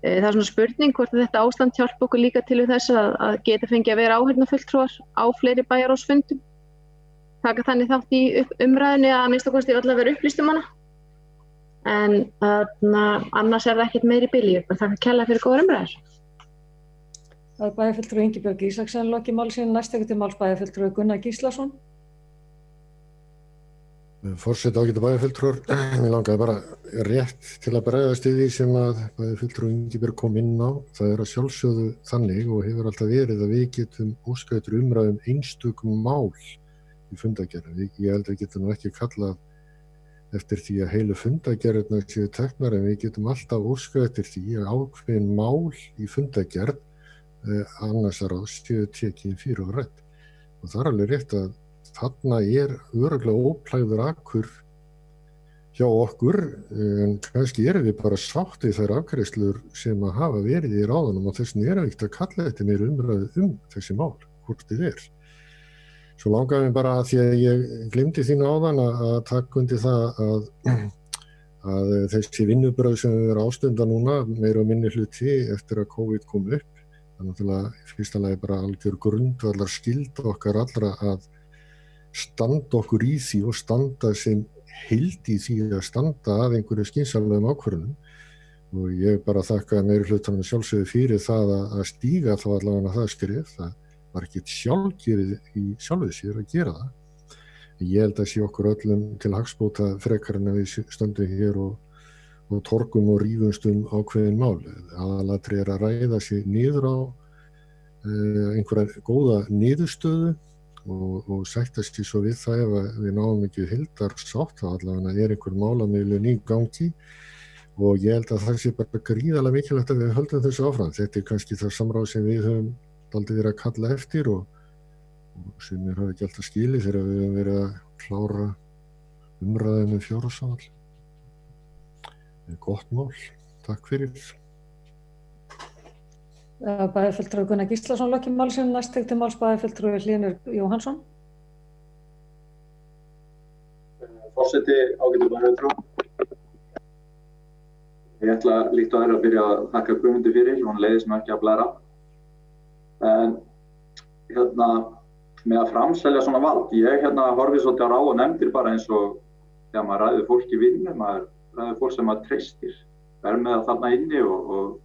Það svona spurning hvort þetta ástand hjálpa okkur líka til þess að geta fengið að vera áheyrnarfulltrúar á fleiri bæjarráðsfundum. Taka þannig þátt í umræðunni að minnst okkur öll að vera upplýst hana. En annars það ekkert meiri bili. Bara þakka kærlega fyrir góðar umræður. Það bæjarfulltrúi Ingibjörg Ísaksson lokið máli sínu, næstekti máls bæjarfulltrúi Gunnar Gíslason. Forseti ágætu bæjarfulltrúar, mér langaði bara rétt til að bregðast í því sem að bæjarfulltrúi Ingibjörg kom inn á. Það að sjálfsögðu þannig og hefur alltaf verið að við getum óskað eftir umræðum einstökum mál í fundargerð. Ég held að getum ekki kallað eftir því að heilu fundargerðirnar séu teknar en við getum alltaf óskað eftir því að ákveðin mál í fundargerð annars séu tekin fyrir og rædd. Og það alveg rétt að þarna örugglega óplægður akkur hjá okkur en kannski við bara sátt við þær afgreiðslur sem að hafa verið í ráðunum og þess vegna ekkert að kalla þetta meira umræðu þessi mál, hvort þið Svo langaði mér bara að því að ég glemdi þínu áðan að taka undir það að þessi vinnubrögð sem við erum ástunda núna, meira og minni hluti eftir að COVID kom upp, það er náttúrulega í fyrsta lagi bara algjör grundvallar skylda okkar allra að standa okkur í því og standa sem heild í því að standa að einhverju skynsamlegum ákvörðunum. Og ég bara þakka meiri hlutanum sjálfsögðu fyrir það að stíga þá allavega það skref. Það var ekki sjálfgefið í sjálfið sér að gera það. Ég held að sé okkur öllum til hagsbóta frekar en að við stöndum hér og torgum og rífumst ákveðin mál. Aðalatriði að ræða sig niður á einhverja góða niðurstöðu og sættast því svo við það ef við náum ekki heildarsátt, þá allavega einhver málamiðlun í gangi og ég held að það sé bara gríðarlega mikilvægt að við höldum þessu áfram. Þetta kannski það samráð sem við höfum aldrei verið að kalla eftir og sem hafa ekki alltaf skilið þegar við höfum verið að klára umræðum fjárhagssamall. Gott mál. Takk fyrir. Bæjarfulltrúi Gunnar Gíslason lokið máli sem næst tekti máls bæjarfulltrúi Hlynur Jóhannsson. Forseti, ágætu bæjarfulltrúi. Ég ætla líkt og aðra að byrja að þakka Guðmundi fyrir, hún leiðist mér ekki að blæra. En með að framselja svona vald, ég horfi svolítið á ráð og nefndir bara eins og þegar maður ræður fólk í vinnu, maður ræður fólk sem maður treystir, er með það þarna inni og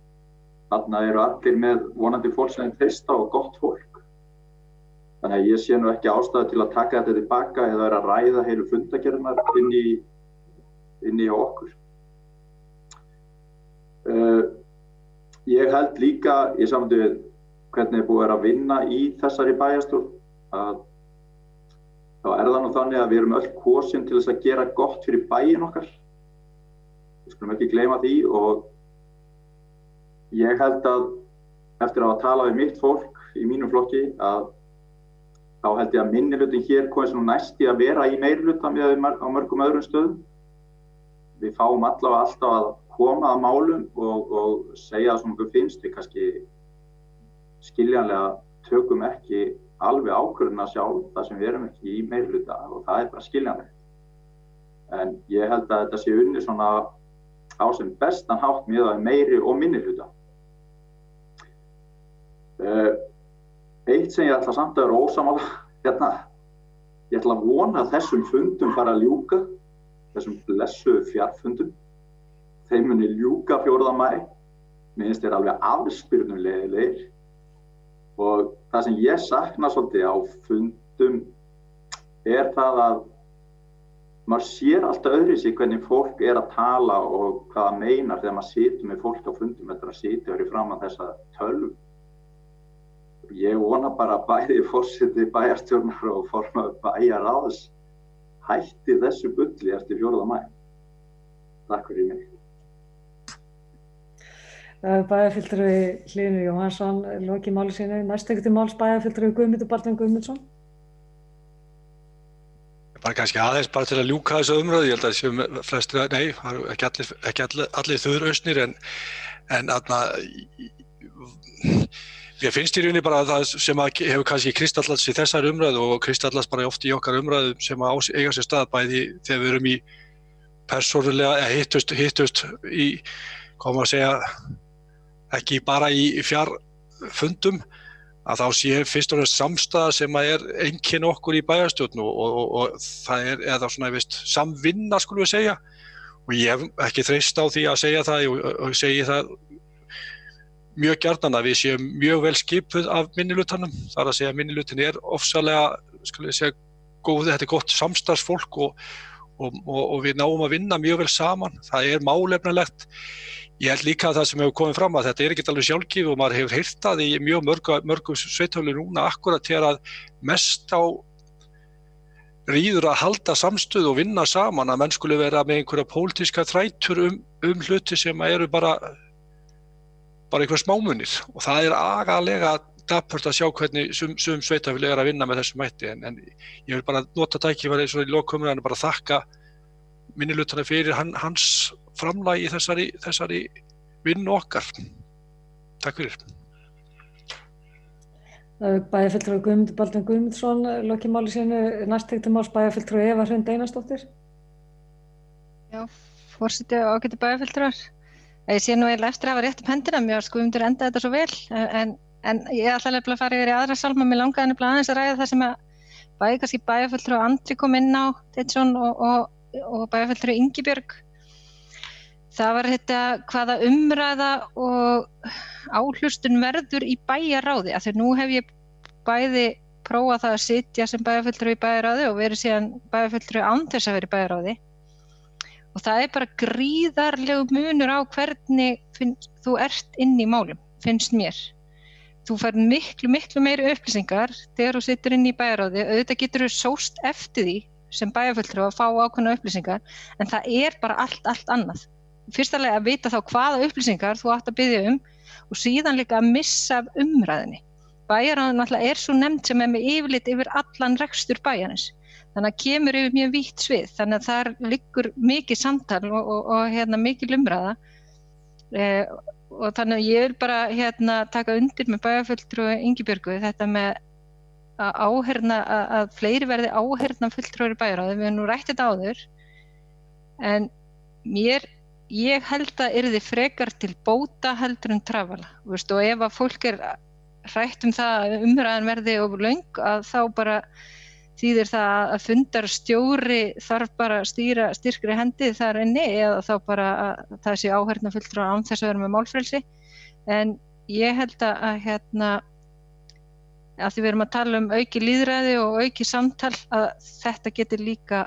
þarna eru allir með vonandi fólk sem treysta og gott fólk. Þannig að ég sé nú ekki ástæðu til að taka þetta tilbaka eða vera að ræða heilu fundagerðirnar inn í okkur. Ég held líka í samvændi við hvernig búið að vinna í þessari bæjarstjórn að þá það nú þannig að við erum öll kosin til þess að gera gott fyrir bæinn okkar. Við skulum ekki gleyma því og ég held að eftir að hafa talað við mitt fólk í mínum flokki að þá held ég að minnihlutin hér komist nú næst í að vera í meirihluta með á mörgum öðrum stöðum. Við fáum allavega alltaf að koma að málum og segja það sem okkur finnst. Við kannski skiljanlega tökum ekki alveg ákvörðuna sjálf þar sem við erum ekki í meirihluta og það er bara skiljanlegt. En ég held að þetta sé unnið svona á sem bestan hátt miðað við meiri og minnihluta. Eitt sem ég ætla samt að vera ósammála ég ætla að vona að þessum fundum fara að ljúka, þessum blessuðu fjarfundum. Þeim muni ljúka 4. maí. Mér finnst þeir alveg afspyrnulegir. Og það sem ég sakna svolítið á fundum er það að maður sér alltaf öðruvísi hvernig fólk er að tala og hvað það meinar þegar maður situr með fólk á fundum eftir að sitja fyrir framan þessa tölvu. Ég vona bara að bæði forseti bæjarstjórnar og formaður bæjarráðs hætti þessu bulli eftir 4. maí. Takk fyrir mig. Bæjarfulltrúi Hlynur Jóhannsson lokið máli sínu. Næst tekið til máls bæjarfulltrúi Guðmundur Baldvin Guðmundsson. Bara kannski aðeins bara til að ljúka þessu umræðu. Ég held að séum flestir, nei, ekki allir þurrausnir en ég finnst í rauninni bara það sem hefur kannski kristallast í þessari umræðu og kristallast bara oft í okkar umræðu sem eiga sér stað bæði þegar við erum í persónulega hittust í, hvað maður að segja, ekki bara í fjarfundum, að þá sé fyrst og fremst samstaða sem er einkenni okkur í bæjarstjórn og það er eða svona samvinna skulum við segja og ég hef ekki þreyst á því að segja það og segi það mjög gjarnan að við séum mjög vel skipuð af minnihlutanum. Það er að segja að minnihlutin er ofsalega, skulum við segja, góð, þetta er gott samstarfsfólk og við náum að vinna mjög vel saman. Það er málefnalegt. Ég held líka að það sem hefur komið fram að þetta er ekki alveg sjálfgefið og maður hefur heyrt það í mjög mörgum sveitarfélögum núna akkurat þegar að mest á ríður að halda samstöðu og vinna saman að menn skuli vera með einhverja pólitíska þrætur hluti sem eru bara einhver smámunir og það er agalega dapurt að sjá hvernig sum sveitarfélög er að vinna með þessum hætti en ég vil bara nota tækifærið svo í lokumræðinu bara þakka minnihlutana fyrir hans framlag í þessari vinnu okkar. Takk fyrir. Bæjarfulltrúi Guðmundur Baldvin Guðmundsson lokið máli sínu, næstheitum máls bæjarfulltrúi Eva Hrund Einarsdóttir. Já, forseti og ágætu bæjarfulltrúar. Ég sé nú eiginlega eftir að hafa rétt upp hendina, mér varst Guðmundur enda þetta svo vel, en ég ætla nefnilega að fara yfir í aðra sálma, mér langaði nefnilega aðeins að ræða það sem að kannski bæjarfulltrúi Andri kom inn á, Teitsson og bæjarfulltrúi Ingibjörg. Það var þetta hvaða umræða og áhlustun verður í bæjarráði, af því nú hef ég bæði prófað það að sitja sem bæjarfulltrúi í bæjarráði og verið síðan bæjarfulltrúi án þess að vera í bæjarráði. Og það bara gríðarlegu munur á hvernig þú ert inn í málum, finnst mér. Þú fær miklu meiri upplýsingar þegar þú situr inn í bæjarráði, auðvitað getur þú sóst eftir því sem bæjarfulltrúi að fá ákveðna upplýsingar, en það bara allt annað. Fyrsta að vita þá hvaða upplýsingar þú átt að biðja og síðan líka að missa af umræðinni. Bæjarráðið náttúrulega svo nefnd sem með yfirlit yfir allan rekstur bæjarins. Þannig að kemur yfir mjög vítt svið. Þannig að þar liggur mikið samtal og mikil umræða. Og þannig að ég vil bara taka undir með bæjarfulltrúi Ingibjörgu þetta með að fleiri verði áheyrnarfulltrúar í bæjarráði. Við höfum nú rætt þetta áður. En ég held að yrði frekar til bóta heldur en trafala. Og ef að fólk hrætt það að umræðan verði of löng, að þá bara þýðir það að fundarstjóri þarf bara að stýra styrkri hendi þar inni, eða þá bara að það sé áheyrnarfulltrúar án þess að vera með málfrelsi. En ég held að því við erum að tala auki lýðræði og auki samtal, að þetta getur líka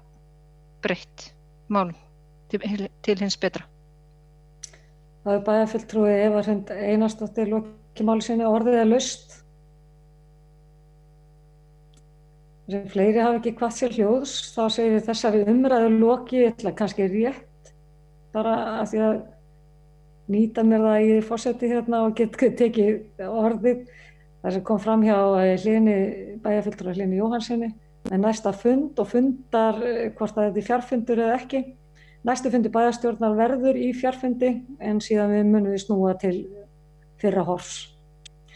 breytt málum til hins betra. Það bæjarfulltrúi Eva Hrund Einarsdóttir lokið máli sínu, orðið laust. Sem fleiri hafa ekki kvatt sér hljóðs, þá segir við þessari umræðu lokið, kannski rétt, bara að því að nýta mér það í forseti og get tekið orðið. Það sem kom fram hjá bæjarfulltrúi Hlínu Jóhannsssyni með næsta fund og fundar hvort það er fjarfundur eða ekki. Næstu fundi bæjarstjórnar verður í fjarfundi, en síðan munum við snúa til fyrra horfs.